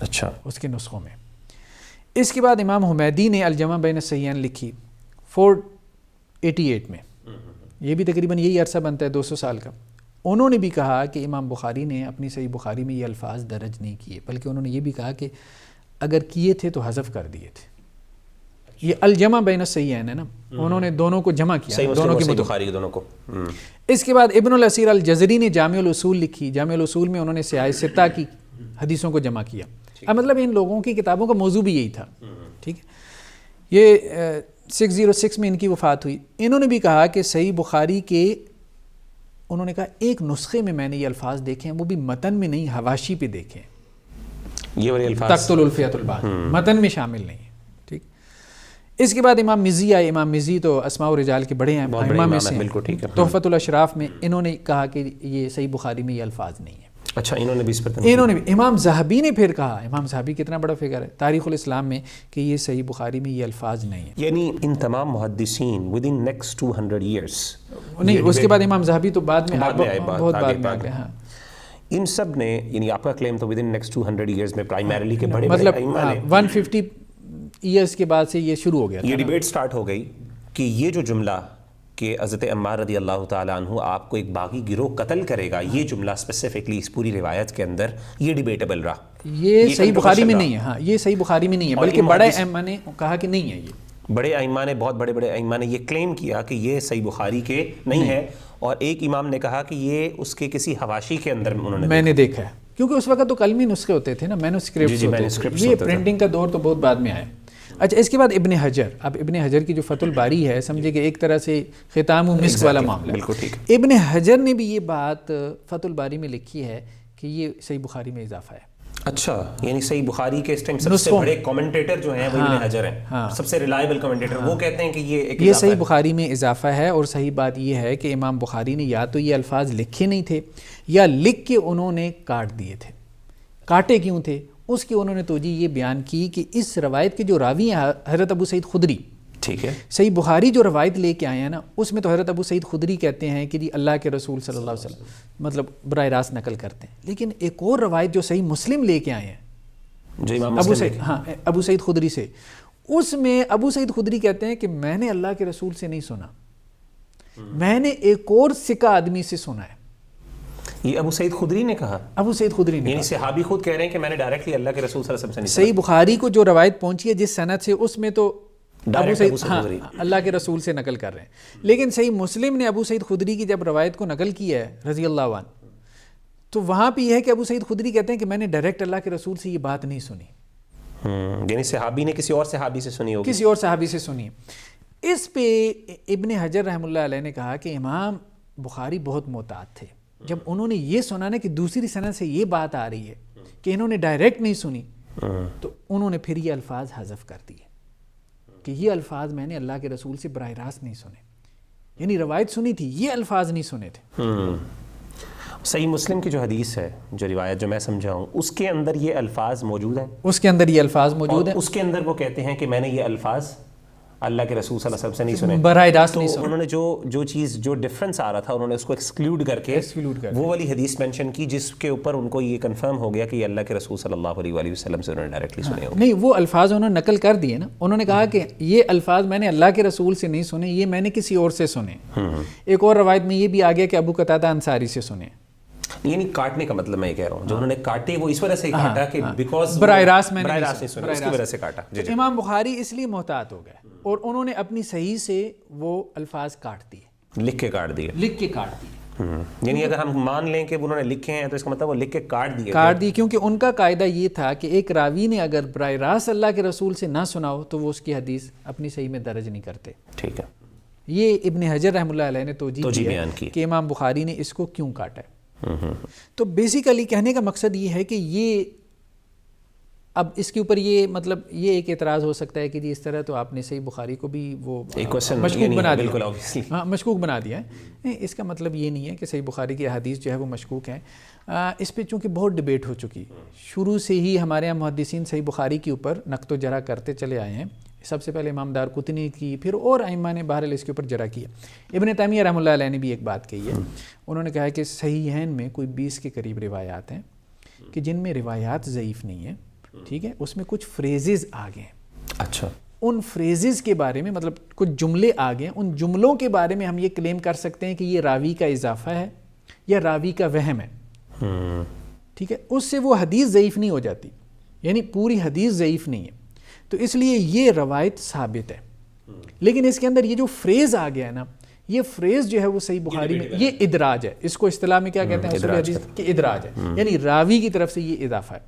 اچھا, اس کے نسخوں میں. اس کے بعد امام حمیدی نے الجمع بین الصحیحین لکھی 488 میں, یہ بھی تقریباً یہی عرصہ بنتا ہے 200 سال کا. انہوں نے بھی کہا کہ امام بخاری نے اپنی صحیح بخاری میں یہ الفاظ درج نہیں کیے, بلکہ انہوں نے یہ بھی کہا کہ اگر کیے تھے تو حذف کر دیے تھے. یہ الجمع بین الصحیحین ہے نا, انہوں نے دونوں کو جمع کیا, دونوں کی بخاری دونوں کو. اس کے بعد ابن الاسیر الجزری نے جامع الاصول لکھی. جامع الاصول میں انہوں نے سیاہ ستہ کی حدیثوں کو جمع کیا. اب مطلب ان لوگوں کی کتابوں کا موضوع بھی یہی تھا. ٹھیک ہے, یہ 606 میں ان کی وفات ہوئی. انہوں نے بھی کہا کہ صحیح بخاری کے, انہوں نے کہا ایک نسخے میں میں نے یہ الفاظ دیکھے ہیں, وہ بھی متن میں نہیں حواشی پہ دیکھے ہیں. یہ والی الفاظ تقتل الفئۃ الباغیہ متن میں شامل نہیں ہے. ٹھیک. اس کے بعد امام مزی آئے. امام مزی تو اسماء و رجال کے بڑے ہیں, امام میں سے تحفۃ الاشراف میں انہوں نے کہا کہ یہ صحیح بخاری میں یہ الفاظ نہیں ہیں. اچھا, انہوں نے بھی اس پر امام ذہبی نے پھر کہا, امام ذہبی کتنا بڑا فگر ہے تاریخ الاسلام میں, کہ یہ صحیح بخاری میں یہ الفاظ نہیں ہیں. یعنی ان تمام محدثین ود ان نیکسٹ 200 ایئرس نہیں, اس کے بعد امام ذہبی تو بعد میں بہت بعد میں آ گئے. ہاں, ان سب نے, یعنی آپ کا کلیم تو ود ان نیکسٹ 200 ایئرس میں پرائمریلی کے بڑے مطلب 150 ایئرس کے بعد سے یہ شروع ہو گیا. یہ ڈیبیٹ سٹارٹ ہو گئی کہ یہ جو جملہ کہ حضرت عمار رضی اللہ تعالیٰ عنہ آپ کو ایک باغی گروہ قتل کرے گا, یہ جملہ اسپیسیفکلی اس پوری روایت کے اندر یہ ڈیبیٹیبل رہا. یہ صحیح بخاری میں نہیں ہے. ہاں, یہ صحیح بخاری میں نہیں ہے, بلکہ بڑے ائمہ نے کہا کہ نہیں ہے. یہ بڑے ائمہ نے, بہت بڑے بڑے ائمہ نے یہ کلیم کیا کہ یہ صحیح بخاری کے نہیں ہے, اور ایک امام نے کہا کہ یہ اس کے کسی حواشی کے اندر میں نے دیکھا ہے, کیونکہ اس وقت تو قلمی نسخے ہوتے تھے نا, مینوسکرپٹس ہوتے تھے. یہ پرنٹنگ کا دور تو بہت بعد میں آیا. اچھا, اس کے بعد ابن حجر. اب ابن حجر کی جو فتح الباری ہے, سمجھے کہ ایک طرح سے ختام و مسک والا معاملہ. بالکل ٹھیک. ابن حجر نے بھی یہ بات فتح الباری میں لکھی ہے کہ یہ صحیح بخاری میں اضافہ ہے. اچھا, یعنی صحیح بخاری کے اس ٹائم سب سے بڑے کمنٹیٹر جو ہیں وہ ابن حجر ہیں, سب سے ریلائبل کمنٹیٹر. وہ کہتے ہیں کہ یہ صحیح بخاری میں اضافہ ہے. اور صحیح بات یہ ہے کہ امام بخاری نے یا تو یہ الفاظ لکھے نہیں تھے, یا لکھ کے انہوں نے کاٹ دیے تھے. کاٹے کیوں تھے, اس کی انہوں نے توجہ یہ بیان کی کہ اس روایت کے جو راوی ہیں حضرت ابو سعید خدری, ٹھیک ہے, صحیح بخاری جو روایت لے کے آئے ہیں نا, اس میں تو حضرت ابو سعید خدری کہتے ہیں کہ جی اللہ کے رسول صلی اللہ علیہ وسلم مطلب براہ راست نقل کرتے ہیں. لیکن ایک اور روایت جو صحیح مسلم لے کے آئے ہیں جو امام ابو سعید خدری سے, اس میں ابو سعید خدری کہتے ہیں کہ میں نے اللہ کے رسول سے نہیں سنا, میں نے ایک اور سکہ آدمی سے سنا ہے. یہ ابو سعید خدری نے کہا, ابو سعید خدری نے, یعنی صحابی خود کہہ رہے ہیں کہ میں نے ڈائریکٹلی اللہ کے رسول صلی اللہ علیہ وسلم سے نہیں سنا. صحیح بخاری کو جو روایت پہنچی ہے جس سند سے, اس میں تو ابو سعید اللہ کے رسول سے نقل کر رہے ہیں. لیکن صحیح مسلم نے ابو سعید خدری کی جب روایت کو نقل کیا ہے رضی اللہ عنہ, تو وہاں پہ یہ ہے کہ ابو سعید خدری کہتے ہیں کہ میں نے ڈائریکٹ اللہ کے رسول سے یہ بات نہیں سنی. یعنی صحابی نے کسی اور صحابی سے سنی ہوگی, کسی اور صحابی سے سنی. اس پہ ابن حجر رحمہ اللہ علیہ نے کہا کہ امام بخاری بہت محتاط تھے. جب انہوں نے یہ سنا نا کہ دوسری سند سے یہ بات آ رہی ہے کہ انہوں نے ڈائریکٹ نہیں سنی, تو انہوں نے پھر یہ الفاظ حذف کر دیے کہ یہ الفاظ میں نے اللہ کے رسول سے براہ راست نہیں سنے. یعنی روایت سنی تھی, یہ الفاظ نہیں سنے تھے. صحیح مسلم کی جو حدیث ہے, جو روایت جو میں سمجھا ہوں, اس کے اندر یہ الفاظ موجود ہیں, اس کے اندر یہ الفاظ موجود ہیں. اس کے اندر وہ کہتے ہیں کہ میں نے یہ الفاظ اللہ کے رسول صلی اللہ علیہ وسلم سے نہیں سنے, براہ راست نہیں سنے. انہوں نے جو چیز جو ڈفرنس آ رہا تھا انہوں نے اس کو ایکسکلوڈ کر کے وہ والی حدیث مینشن کی جس کے اوپر ان کو یہ کنفرم ہو گیا کہ یہ اللہ کے رسول صلی اللہ علیہ وآلہ وسلم سے انہوں نے ڈائریکٹلی سنے ہو. نہیں, وہ الفاظ انہوں نے نقل کر دیے نا. انہوں نے کہا کہ یہ الفاظ میں نے اللہ کے رسول سے نہیں سنے, یہ میں نے کسی اور سے سنے. ایک اور روایت میں یہ بھی آ گیا کہ ابو قتادہ انصاری سے سنے. یعنی کاٹنے کا مطلب میں یہ کہہ رہا ہوں, جو انہوں نے کاٹے وہ اس وجہ سے کاٹا کہ بیکاز براہ راست میں نہیں سنا, اس کی وجہ سے کاٹا. امام بخاری اس لیے محتاط ہو گئے اور انہوں نے اپنی صحیح سے وہ الفاظ کاٹ دیے, لکھ کے کاٹ دیے. یعنی اگر ہم مان لیں کہ انہوں نے لکھے ہیں تو اس کا مطلب وہ لکھ کے کاٹ دیے, کیونکہ ان کا قاعدہ یہ تھا کہ ایک راوی نے اگر براہ راست اللہ کے رسول سے نہ سنا ہو تو وہ اس کی حدیث اپنی صحیح میں درج نہیں کرتے. ٹھیک ہے, یہ ابن حجر رحمہ اللہ علیہ نے توجیہ بیان کی کہ امام بخاری نے اس کو کیوں کاٹا ہے. تو بیسیکلی کہنے کا مقصد یہ ہے کہ یہ اب اس کے اوپر یہ مطلب یہ ایک اعتراض ہو سکتا ہے کہ جی اس طرح تو آپ نے صحیح بخاری کو بھی وہ مشکوک بنا دیا. ہاں مشکوک بنا دیا ہے. اس کا مطلب یہ نہیں ہے کہ صحیح بخاری کی احادیث جو ہے وہ مشکوک ہیں. اس پہ چونکہ بہت ڈبیٹ ہو چکی, شروع سے ہی ہمارے یہاں محدثین صحیح بخاری کے اوپر نقد و جرح کرتے چلے آئے ہیں. سب سے پہلے امام دارقطنی کی, پھر اور ائمہ نے بہرحال اس کے اوپر جرح کیا. ابن تیمیہ رحمۃ اللہ علیہ نے بھی ایک بات کہی ہے. انہوں نے کہا ہے کہ صحیحین میں کوئی 20 کے قریب روایات ہیں کہ جن میں روایات ضعیف نہیں ہیں, ٹھیک ہے, اس میں کچھ فریزز آ گئے ہیں. اچھا, ان فریزز کے بارے میں مطلب کچھ جملے آ گئے ہیں, ان جملوں کے بارے میں ہم یہ کلیم کر سکتے ہیں کہ یہ راوی کا اضافہ ہے یا راوی کا وہم ہے, ٹھیک ہے. اس سے وہ حدیث ضعیف نہیں ہو جاتی, یعنی پوری حدیث ضعیف نہیں ہے. تو اس لیے یہ روایت ثابت ہے. لیکن اس کے اندر یہ جو فریز آ گیا ہے نا, یہ فریز جو ہے وہ صحیح بخاری میں یہ ادراج ہے. اس کو اصطلاح میں کیا کہتے ہیں اصول حدیث کہ ادراج ہے, یعنی راوی کی طرف سے یہ اضافہ ہے.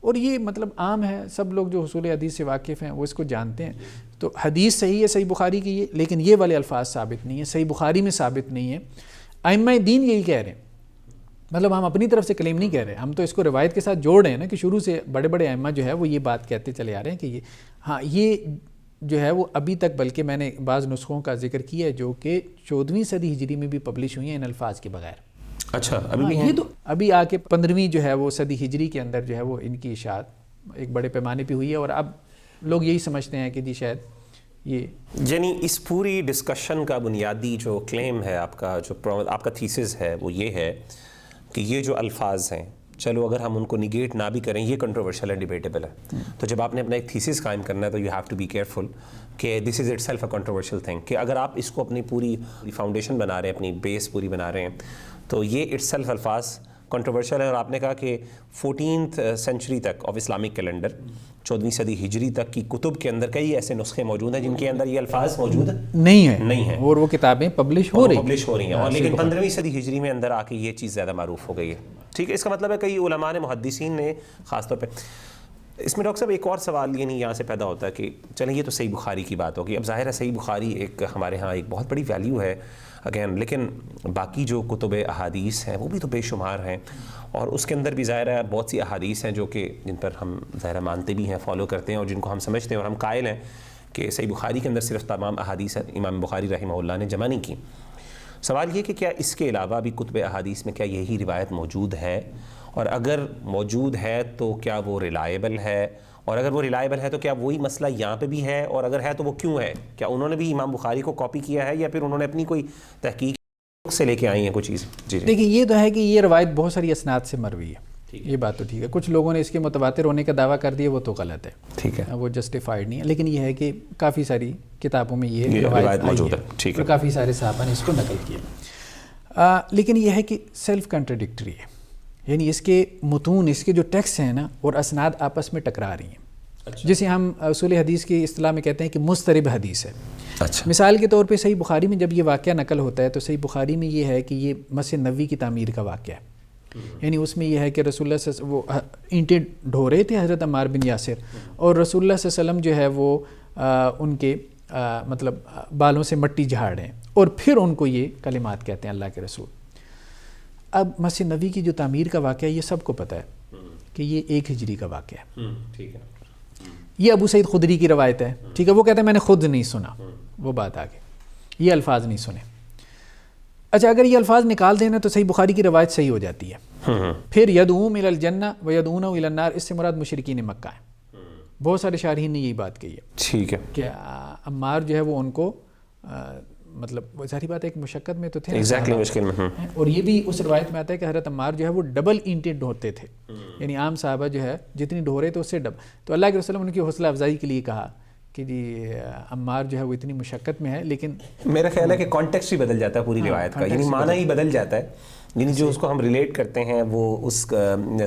اور یہ مطلب عام ہے, سب لوگ جو اصول حدیث سے واقف ہیں وہ اس کو جانتے ہیں. تو حدیث صحیح ہے صحیح بخاری کی, یہ لیکن یہ والے الفاظ ثابت نہیں ہیں, صحیح بخاری میں ثابت نہیں ہے. ائمہ دین یہی کہہ رہے ہیں, مطلب ہم اپنی طرف سے کلیم نہیں کہہ رہے, ہم تو اس کو روایت کے ساتھ جوڑ رہے ہیں نا کہ شروع سے بڑے بڑے ائمہ جو ہے وہ یہ بات کہتے چلے آ رہے ہیں کہ یہ ہاں یہ جو ہے وہ ابھی تک, بلکہ میں نے بعض نسخوں کا ذکر کیا ہے جو کہ 14ویں صدی ہجری میں بھی پبلش ہوئی ہیں ان الفاظ کے بغیر. اچھا, ابھی بھی یہ تو ابھی آ کے 15ویں جو ہے وہ صدی ہجری کے اندر جو ہے وہ ان کی اشاعت ایک بڑے پیمانے پہ ہوئی ہے. اور اب لوگ یہی سمجھتے ہیں کہ جی شاید یہ, یعنی اس پوری ڈسکشن کا بنیادی جو کلیم ہے آپ کا, جو آپ کا تھیسس ہے وہ یہ ہے کہ یہ جو الفاظ ہیں, چلو اگر ہم ان کو نگیٹ نہ بھی کریں, یہ کنٹروورشل ہے, ڈیبیٹیبل ہے. تو جب آپ نے اپنا ایک تھیسس قائم کرنا ہے تو you have to be careful کہ this is itself a controversial thing, کہ اگر آپ اس کو اپنی پوری فاؤنڈیشن بنا رہے ہیں, اپنی بیس پوری بنا رہے ہیں, تو یہ اٹ سیلف الفاظ کنٹروورشل ہے. اور آپ نے کہا کہ 14th سینچری تک آف اسلامک کیلنڈر, 14ویں صدی ہجری تک کی کتب کے اندر کئی ایسے نسخے موجود ہیں جن کے اندر یہ الفاظ موجود نہیں ہیں, اور وہ کتابیں پبلش ہو رہی ہیں. اور لیکن 15ویں صدی ہجری میں اندر آ کے یہ چیز زیادہ معروف ہو گئی ہے. ٹھیک ہے, اس کا مطلب ہے کئی علماء نے, محدثین نے خاص طور پہ. اس میں ڈاکٹر صاحب ایک اور سوال یعنی یہاں سے پیدا ہوتا ہے کہ چلیں یہ تو صحیح بخاری کی بات ہوگی. اب ظاہر ہے صحیح بخاری ایک ہمارے ہاں ایک بہت بڑی ویلیو ہے اگین, لیکن باقی جو کتب احادیث ہیں وہ بھی تو بے شمار ہیں, اور اس کے اندر بھی ظاہر ہے بہت سی احادیث ہیں جو کہ جن پر ہم ظاہر مانتے بھی ہیں, فالو کرتے ہیں, اور جن کو ہم سمجھتے ہیں اور ہم قائل ہیں کہ صحیح بخاری کے اندر صرف تمام احادیث امام بخاری رحمہ اللہ نے جمع نہیں کی. سوال یہ کہ کیا اس کے علاوہ بھی کتب احادیث میں کیا یہی روایت موجود ہے, اور اگر موجود ہے تو کیا وہ ریلائبل ہے, اور اگر وہ ریلائبل ہے تو کیا وہی مسئلہ یہاں پہ بھی ہے, اور اگر ہے تو وہ کیوں ہے؟ کیا انہوں نے بھی امام بخاری کو کاپی کیا ہے یا پھر انہوں نے اپنی کوئی تحقیق سے لے کے آئی ہیں کوئی چیز؟ جی دیکھیے, یہ تو ہے کہ یہ روایت بہت ساری اسناد سے مروی ہے, یہ بات تو ٹھیک ہے. کچھ لوگوں نے اس کے متواتر ہونے کا دعویٰ کر دیا, وہ تو غلط ہے, ٹھیک ہے, وہ جسٹیفائڈ نہیں ہے. لیکن یہ ہے کہ کافی ساری کتابوں میں یہ روایت موجود ہے, ٹھیک ہے, اور کافی سارے صحابہ نے اس کو نقل کیا. لیکن یہ ہے کہ سیلف کنٹراڈکٹری ہے, یعنی اس کے متون, اس کے جو ٹیکسٹ ہیں نا اور اسناد آپس میں ٹکرا رہی ہیں. جسے ہم اصول حدیث کی اصطلاح میں کہتے ہیں کہ مضطرب حدیث ہے. مثال کے طور پہ صحیح بخاری میں جب یہ واقعہ نقل ہوتا ہے تو صحیح بخاری میں یہ ہے کہ یہ مسجد نبوی کی تعمیر کا واقعہ ہے. یعنی اس میں یہ ہے کہ رسول اللہ صلی اللہ علیہ وسلم وہ اینٹیں ڈھو رہے تھے حضرت عمار بن یاسر, اور رسول اللہ صلی اللہ علیہ وسلم جو ہے وہ ان کے مطلب بالوں سے مٹی جھاڑ رہے ہیں, اور پھر ان کو یہ کلمات کہتے ہیں اللہ کے رسول. اب مسجد نبوی کی جو تعمیر کا واقعہ ہے یہ سب کو پتہ ہے کہ یہ 1 ہجری کا واقعہ ہے. ٹھیک ہے, یہ ابو سعید خدری کی روایت ہے, ٹھیک ہے, وہ کہتے ہیں میں نے خود نہیں سنا, وہ بات آگے, یہ الفاظ نہیں سنے. اچھا, اگر یہ الفاظ نکال دینا تو صحیح بخاری کی روایت صحیح ہو جاتی ہے. پھر یدعوہم الی الجنہ و یدعونہ الی النار, اس سے مراد مشرکین مکہ ہیں. بہت سارے شارحین نے یہی بات کہی ہے, ٹھیک ہے, کہ عمار جو ہے وہ ان کو مطلب ظاہری بات ہے ایک مشقت میں تو تھے, ایگزیکٹلی مشکل میں, اور یہ بھی اس روایت میں آتا ہے کہ حضرت عمار جو ہے وہ ڈبل اینٹیں ڈھوتے تھے, یعنی عام صحابہ جو ہے جتنی ڈھو رہے تھے اس سے ڈبل. تو اللہ کے رسول نے ان کی حوصلہ افزائی کے لیے کہا کہ جی عمار جو ہے وہ اتنی مشقت میں ہے. لیکن میرا خیال ہے کہ کانٹیکسٹ ہی بدل جاتا ہے پوری روایت کا, یعنی معنی ہی بدل جاتا ہے, یعنی جو اس کو ہم ریلیٹ کرتے ہیں وہ اس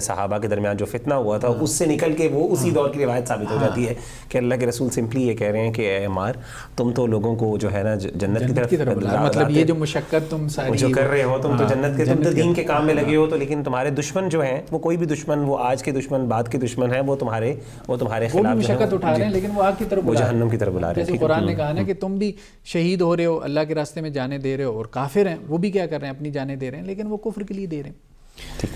صحابہ کے درمیان جو فتنہ ہوا تھا اس سے نکل کے وہ اسی دور کی روایت ثابت ہو جاتی ہے کہ اللہ کے رسول سمپلی یہ کہہ رہے ہیں کہ اے عمار تم تو لوگوں کو جو ہے نا جنت کی طرف مطلب یہ جو مشقت تم ساری جو کر رہے ہو, تم تو جنت کے, تم تو دین کے کام میں لگے ہو, تو لیکن تمہارے دشمن جو ہیں وہ کوئی بھی دشمن, وہ آج کے دشمن بعد کے دشمن ہیں, وہ تمہارے خلاف مشقت اٹھا رہے ہیں, لیکن وہ آگ کی طرف, وہ جہنم کی طرف بلا رہے ہیں. جیسے قرآن نے کہا نا کہ تم بھی شہید ہو رہے ہو, اللہ کے راستے میں جانے دے رہے ہو, اور کافر ہیں وہ بھی کیا کر رہے ہیں, اپنی جانیں دے رہے ہیں, لیکن وہ کفر کے لیے دے رہے ہیں.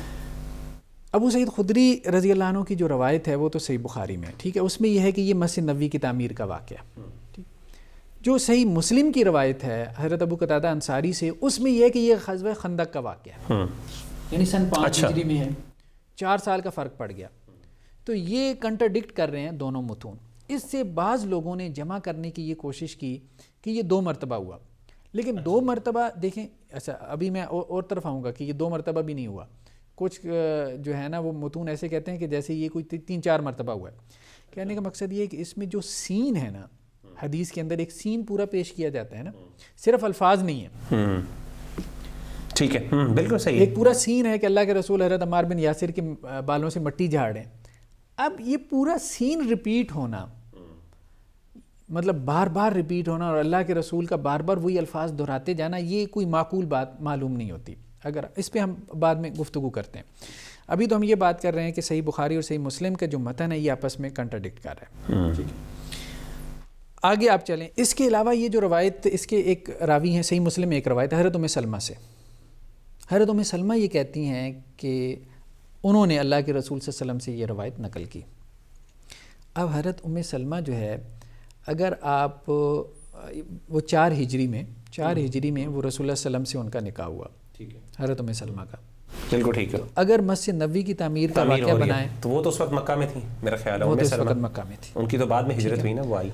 ابو سعید خدری رضی اللہ عنہ کی جو روایت ہے وہ تو صحیح بخاری میں ہے، ٹھیک ہے، اس میں یہ ہے کہ یہ مسجد نبوی کی تعمیر کا واقعہ. جو صحیح مسلم کی روایت ہے حضرت ابو قتادہ انصاری سے، اس میں یہ ہے کہ یہ غزوہ خندق کا واقعہ ہے، یعنی سن 5 ہجری میں ہے، 4 سال کا فرق پڑ گیا. تو یہ کنٹرڈکٹ کر رہے ہیں دونوں متون. اس سے بعض لوگوں نے جمع کرنے کی یہ کوشش کی کہ یہ 2 مرتبہ ہوا، لیکن 2 مرتبہ دیکھیں، اچھا ابھی میں اور طرف آؤں گا کہ یہ 2 مرتبہ بھی نہیں ہوا. کچھ جو ہے نا وہ متون ایسے کہتے ہیں کہ جیسے یہ کوئی 3-4 مرتبہ ہوا ہے. کہنے کا مقصد یہ ہے کہ اس میں جو سین ہے نا، حدیث کے اندر ایک سین پورا پیش کیا جاتا ہے نا، صرف الفاظ نہیں ہے. ٹھیک ہے، بالکل صحیح. ایک پورا سین ہے کہ اللہ کے رسول حضرت عمار بن یاسر کے بالوں سے مٹی جھاڑ رہے ہیں. اب یہ پورا سین ریپیٹ ہونا، مطلب بار بار ریپیٹ ہونا اور اللہ کے رسول کا بار بار وہی الفاظ دہراتے جانا، یہ کوئی معقول بات معلوم نہیں ہوتی. اگر اس پہ ہم بعد میں گفتگو کرتے ہیں. ابھی تو ہم یہ بات کر رہے ہیں کہ صحیح بخاری اور صحیح مسلم کا جو متن ہے یہ آپس میں کنٹرڈکٹ کر رہا ہے. ٹھیک ہے، آگے آپ چلیں. اس کے علاوہ یہ جو روایت، اس کے ایک راوی ہیں، صحیح مسلم میں ایک روایت ہے حضرت ام سلمہ سے. حضرت ام سلمہ یہ کہتی ہیں کہ انہوں نے اللہ کے رسول صلی اللہ علیہ وسلم سے یہ روایت نقل کی. اب حضرت ام سلمہ جو ہے، اگر آپ وہ 4 ہجری میں وہ رسول اللہ صلی اللہ علیہ وسلم سے ان کا نکاح ہوا، حضرت ام سلمہ کا. بالکل ٹھیک ہے. اگر مسجد نبوی کی تعمیر کا واقعہ بنائیں تو وہ تو اس وقت مکہ میں تھی، میرا خیال ہے. وہ تو اس وقت مکہ میں تھی، ان کی تو بعد میں ہجرت ہوئی نا، وہ آئی.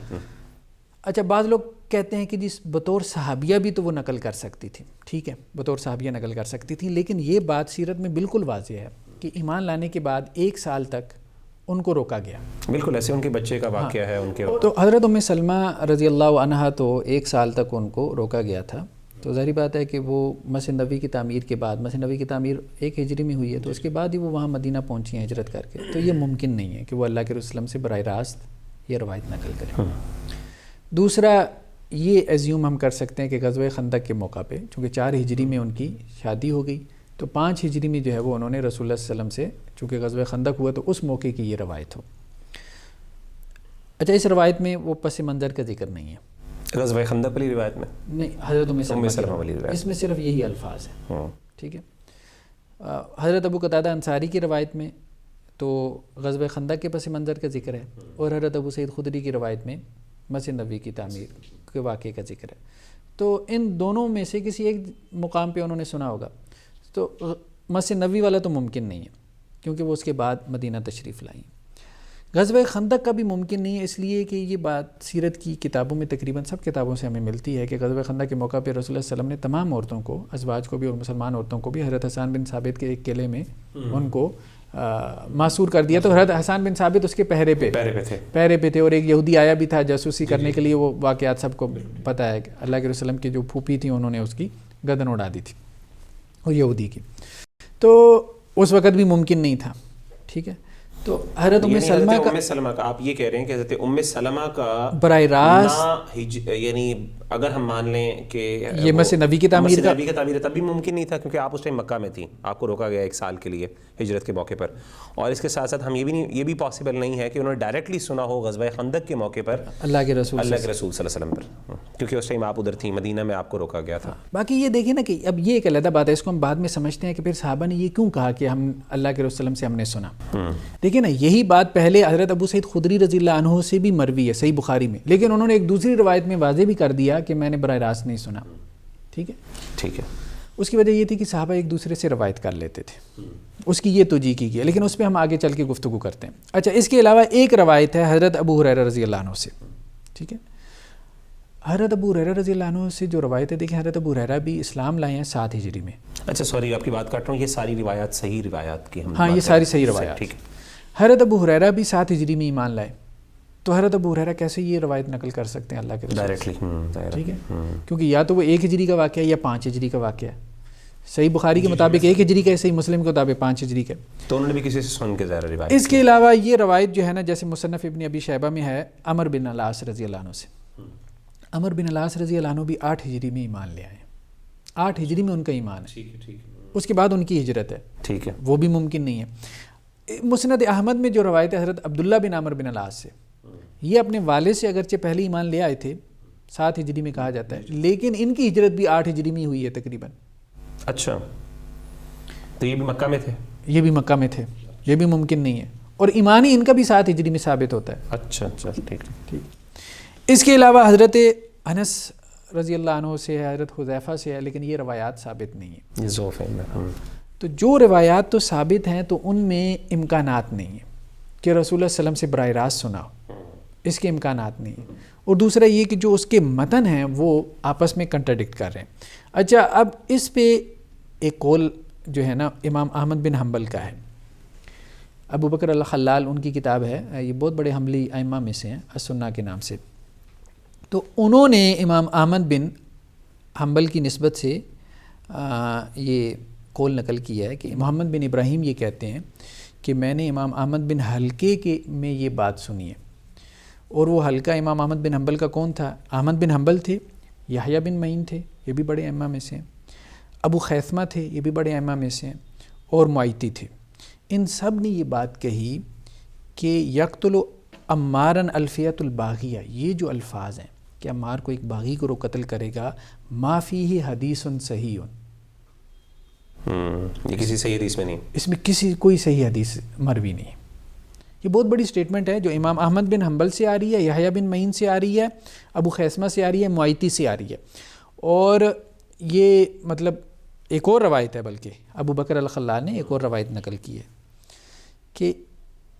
اچھا، بعض لوگ کہتے ہیں کہ جس بطور صحابیہ بھی تو وہ نقل کر سکتی تھی. ٹھیک ہے، بطور صحابیہ نقل کر سکتی تھی، لیکن یہ بات سیرت میں بالکل واضح ہے کہ ایمان لانے کے بعد 1 سال تک ان کو روکا گیا. بالکل ایسے ان کے بچے کا واقعہ ہے ان کے. تو حضرت ام سلمہ رضی اللہ عنہا تو 1 سال تک ان کو روکا گیا تھا. تو ظاہری بات ہے کہ وہ مسجد نبوی کی تعمیر کے بعد، مسجد نبوی کی تعمیر 1 ہجری میں ہوئی ہے، تو اس کے بعد ہی وہ وہاں مدینہ پہنچی ہیں ہجرت کر کے. تو یہ ممکن نہیں ہے کہ وہ اللہ کے رسول وسلم سے براہ راست یہ روایت نقل کریں. دوسرا یہ ایزیوم ہم کر سکتے ہیں کہ غزوہ خندق کے موقع پہ چونکہ 4 ہجری میں ان کی شادی ہو گئی، تو 5 ہجری میں جو ہے وہ انہوں نے رسول اللہ صلی اللہ علیہ وسلم سے چونکہ غزوہ خندق ہوا تو اس موقع کی یہ روایت ہو. اچھا، اس روایت میں وہ پس منظر کا ذکر نہیں ہے. غزوہ خندق والی روایت میں نہیں، حضرت ام سلمہ والی روایت، اس میں صرف یہی الفاظ ہیں. ٹھیک ہے. حضرت ابو قتادہ انصاری کی روایت میں تو غزوہ خندق کے پس منظر کا ذکر ہے، اور حضرت ابو سعید خدری کی روایت میں مسجد نبوی کی تعمیر کے واقعے کا ذکر ہے. تو ان دونوں میں سے کسی ایک مقام پہ انہوں نے سنا ہوگا. تو مسجد نبوی والا تو ممکن نہیں ہے کیونکہ وہ اس کے بعد مدینہ تشریف لائیں. غزوہ خندق کا بھی ممکن نہیں ہے، اس لیے کہ یہ بات سیرت کی کتابوں میں تقریباً سب کتابوں سے ہمیں ملتی ہے کہ غزوہ خندق کے موقع پہ رسول اللہ صلی اللہ علیہ وسلم نے تمام عورتوں کو، ازواج کو بھی اور مسلمان عورتوں کو بھی، حضرت حسان بن ثابت کے ایک قلعے میں ان کو معصور کر دیا. تو حضرت حسان بن ثابت اس کے پہرے پہ تھے، اور ایک یہودی آیا بھی تھا جاسوسی کرنے کے لیے. وہ واقعات سب کو پتہ ہے کہ اللہ کے رسول وسلم کی جو پھوپھی تھی انہوں نے اس کی گردن اڑا دی تھی، اور یہودی کی. تو اس وقت بھی ممکن نہیں تھا. ٹھیک ہے. تو حضرت ام سلمہ کا آپ یہ کہہ رہے ہیں کہ حضرت ام سلمہ کا براہ راست، یعنی اگر ہم مان لیں کہ یہ مسجد نبی کی تعمیر کا تب بھی ممکن نہیں تھا کیونکہ آپ اس ٹائم مکہ میں تھیں، آپ کو روکا گیا 1 سال کے لیے ہجرت کے موقع پر. اور اس کے ساتھ ساتھ ہم یہ بھی پاسبل نہیں ہے کہ انہوں نے ڈائریکٹلی سنا ہو غزوہ خندق کے موقع پر اللہ کے رسول صلی اللہ علیہ وسلم پر، کیونکہ اس ٹائم آپ ادھر تھیں، مدینہ میں آپ کو روکا گیا تھا. باقی یہ دیکھیں نا کہ اب یہ ایک علیحدہ بات ہے، اس کو ہم بعد میں سمجھتے ہیں کہ پھر صحابہ نے یہ کیوں کہا کہ ہم اللہ کے رسول وسلم سے ہم نے سنا. دیکھیں نا، یہی بات پہلے حضرت ابو سعید خدری رضی اللہ عنہ سے بھی مروی ہے صحیح بخاری میں، لیکن انہوں نے ایک دوسری روایت میں واضح بھی کر دیا کہ میں نے براہ راست نہیں سنا. ٹھیک ہے. اس کی وجہ یہ تھی کہ صحابہ ایک دوسرے سے روایت کر لیتے تھے، اس کی یہ توجیہ کی گئی، لیکن اس پہ ہم آگے چل کے گفتگو کرتے ہیں. اچھا، اس کے علاوہ ایک روایت ہے حضرت ابو ہریرہ رضی اللہ عنہ سے. ٹھیک ہے. حضرت ابو ہریرہ رضی اللہ عنہ سے جو روایت ہے، دیکھیں حضرت ابو ہریرہ بھی اسلام لائے ہیں 7 ہجری میں. اچھا سوری آپ کی بات کاٹ رہا ہوں، یہ ساری روایات صحیح روایات کی ہم ہاں یہ ساری صحیح روایات. ٹھیک ہے. حضرت ابو ہریرہ بھی 7 ہجری میں ایمان لائے، تو حضرت ابو ہریرہ کیسے یہ روایت نقل کر سکتے ہیں اللہ کے رسول ڈائریکٹلی؟ ٹھیک ہے، کیونکہ یا تو وہ 1 ہجری کا واقعہ ہے یا 5 ہجری کا واقعہ ہے. صحیح بخاری کے مطابق 1 ہجری کا ہے، صحیح مسلم کے مطابق 5 ہجری کا. تو انہوں نے بھی کسی سے سن کے ظاہر روایت. اس کے علاوہ یہ روایت جو ہے نا، جیسے مصنف ابن ابی شیبہ میں ہے عمر بن العاص رضی اللہ عنہ سے. عمر بن العاص رضی اللہ عنہ بھی 8 ہجری میں ایمان لے آئے ہیں. 8 ہجری میں ان کا ایمان ہے. اس کے بعد ان کی ہجرت ہے. ٹھیک ہے، وہ بھی ممکن نہیں ہے. مسند احمد میں جو روایت ہے حضرت عبداللہ بن عمر بن العاص سے، یہ اپنے والد سے اگرچہ پہلے ایمان لے آئے تھے، 7 ہجری میں کہا جاتا ہے، لیکن ان کی ہجرت بھی 8 ہجری میں ہوئی ہے تقریباً. اچھا، تو یہ بھی مکہ میں تھے؟ یہ بھی مکہ میں تھے. یہ بھی ممکن نہیں ہے، اور ایمان ہی ان کا بھی 7 ہجری میں ثابت ہوتا ہے. اچھا ٹھیک. اس کے علاوہ حضرت انس رضی اللہ عنہ سے ہے، حضرت حذیفہ سے ہے، لیکن یہ روایات ثابت نہیں ہیں. یہ ضعف ہے. تو جو روایات تو ثابت ہیں تو ان میں امکانات نہیں ہیں کہ رسول اللہ صلی اللہ علیہ وسلم سے براہ راست سنا ہو، اس کے امکانات نہیں ہیں. اور دوسرا یہ کہ جو اس کے متن ہیں وہ آپس میں کنٹراڈکٹ کر رہے ہیں. اچھا، اب اس پہ ایک قول جو ہے نا امام احمد بن حنبل کا ہے. ابو بکر الخلال ان کی کتاب ہے، یہ بہت بڑے حنبلی ائمہ میں سے ہیں، السنہ کے نام سے. تو انہوں نے امام احمد بن حنبل کی نسبت سے یہ قول نقل کیا ہے کہ محمد بن ابراہیم یہ کہتے ہیں کہ میں نے امام احمد بن حلقے کے میں یہ بات سنی ہے. اور وہ حلقہ امام احمد بن حنبل کا کون تھا؟ احمد بن حنبل تھے، یحییٰ بن معین تھے، یہ بھی بڑے ائمہ میں سے ہیں، ابو خیثمہ تھے، یہ بھی بڑے ائمہ میں سے ہیں، اور معیطی تھے. ان سب نے یہ بات کہی کہ یقتل عمارا الفیۃ الباغیہ، یہ جو الفاظ ہیں کہ عمار کو ایک باغی کو قتل کرے گا، ما فیہ حدیث صحیح، یہ کسی صحیح حدیث میں نہیں، اس میں کوئی صحیح حدیث مروی نہیں. یہ بہت بڑی سٹیٹمنٹ ہے جو امام احمد بن حنبل سے آ رہی ہے، یحییٰ بن معین سے آ رہی ہے، ابو خیثمہ سے آ رہی ہے، معیطی سے آ رہی ہے. اور یہ مطلب ایک اور روایت ہے، بلکہ ابو بکر الخلال نے ایک اور روایت نقل کی ہے کہ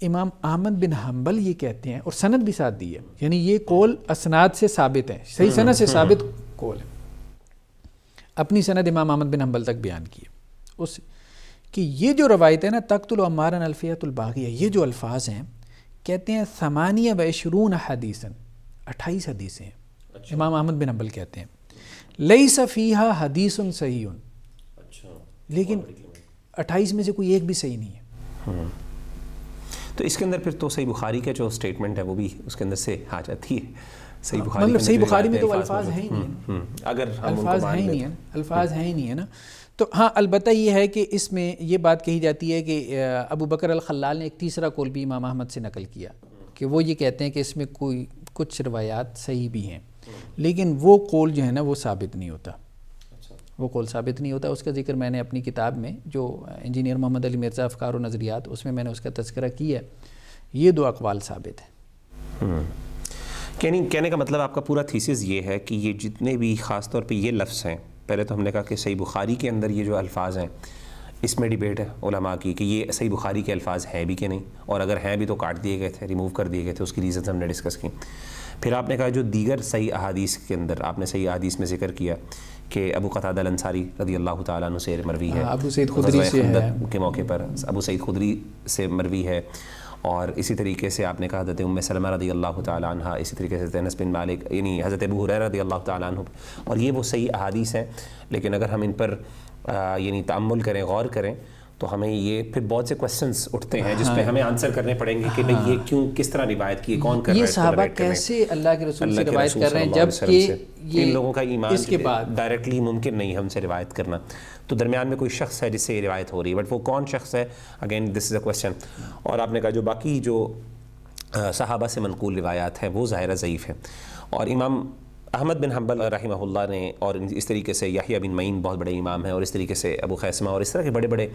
امام احمد بن حنبل یہ کہتے ہیں، اور سند بھی ساتھ دی ہے، یعنی یہ قول اسناد سے ثابت ہے، صحیح سند سے ثابت قول ہے. اپنی سند امام احمد بن حنبل تک بیان کی ہے اس کہ یہ جو روایت ہے نا تقتل عمارا الفیۃ الباغیہ، یہ جو الفاظ ہیں کہتے ہیں 28 حدیثاً، 28 حدیثیں ہیں. امام احمد بن حنبل کہتے ہیں لیس فیہا حدیث صحیح، لیکن 28 میں سے کوئی ایک بھی صحیح نہیں ہے. تو اس کے اندر پھر تو صحیح بخاری کا جو سٹیٹمنٹ ہے وہ بھی اس کے اندر سے آ جاتی ہے. صحیح بخاری مطلب صحیح بخاری میں تو الفاظ ہیں ہی نہیں، اگر الفاظ ہیں ہی نہیں ہیں، الفاظ ہیں ہی نہیں ہے نا. تو ہاں البتہ یہ ہے کہ اس میں یہ بات کہی جاتی ہے کہ ابو بکر الخلال نے ایک تیسرا قول بھی امام احمد سے نقل کیا کہ وہ یہ کہتے ہیں کہ اس میں کوئی کچھ روایات صحیح بھی ہیں، لیکن وہ قول جو ہے نا وہ ثابت نہیں ہوتا، وہ قول ثابت نہیں ہوتا. اس کا ذکر میں نے اپنی کتاب میں جو انجینئر محمد علی مرزا افکار و نظریات، اس میں نے اس کا تذکرہ کیا ہے. یہ 2 اقوال ثابت ہیں. کہنے کا مطلب آپ کا پورا تھیسس یہ ہے کہ یہ جتنے بھی خاص طور پہ یہ لفظ ہیں، پہلے تو ہم نے کہا کہ صحیح بخاری کے اندر یہ جو الفاظ ہیں اس میں ڈیبیٹ ہے علماء کی کہ یہ صحیح بخاری کے الفاظ ہیں بھی کہ نہیں، اور اگر ہیں بھی تو کاٹ دیے گئے تھے، ریموو کر دیے گئے تھے. اس کی ریزنز ہم نے ڈسکس کی. پھر آپ نے کہا جو دیگر صحیح احادیث کے اندر آپ نے صحیح احادیث میں ذکر کیا کہ ابو قتادہ الانصاری رضی اللہ تعالیٰ عنہ سے مروی ہے، ابو سعید خدری سے ہے کے موقع پر ابو سعید خدری سے مروی ہے. اور اسی طریقے سے آپ نے کہا حضرت ام سلمہ رضی اللہ تعالیٰ عنہ، اسی طریقے سے انس بن مالک، یعنی حضرت ابو ہریرہ رضی اللہ تعالیٰ عنہ. اور یہ وہ صحیح احادیث ہیں، لیکن اگر ہم ان پر یعنی تأمل کریں، غور کریں، تو ہمیں یہ پھر بہت سے کوسچنز اٹھتے ہیں جس پہ ہمیں آنسر کرنے پڑیں گے کہ بھئی یہ کیوں، کس طرح روایت کی، کون کر رہا ہے، یہ صحابہ کیسے اللہ کے رسول سے روایت کر رہے ہیں جبکہ ان لوگوں کا ایمان اس کے بعد ڈائریکٹلی ممکن نہیں ہم سے روایت کرنا. تو درمیان میں کوئی شخص ہے جس سے یہ روایت ہو رہی ہے، بٹ وہ کون شخص ہے، again this is a question. اور آپ نے کہا جو باقی جو صحابہ سے منقول روایات ہیں وہ ظاہرہ ضعیف ہیں. اور امام احمد بن حنبل رحمہ اللہ نے، اور اس طریقے سے یحییٰ بن معین بہت بڑے امام ہیں، اور اس طریقے سے ابو خیثمہ اور اس طرح کے بڑے بڑے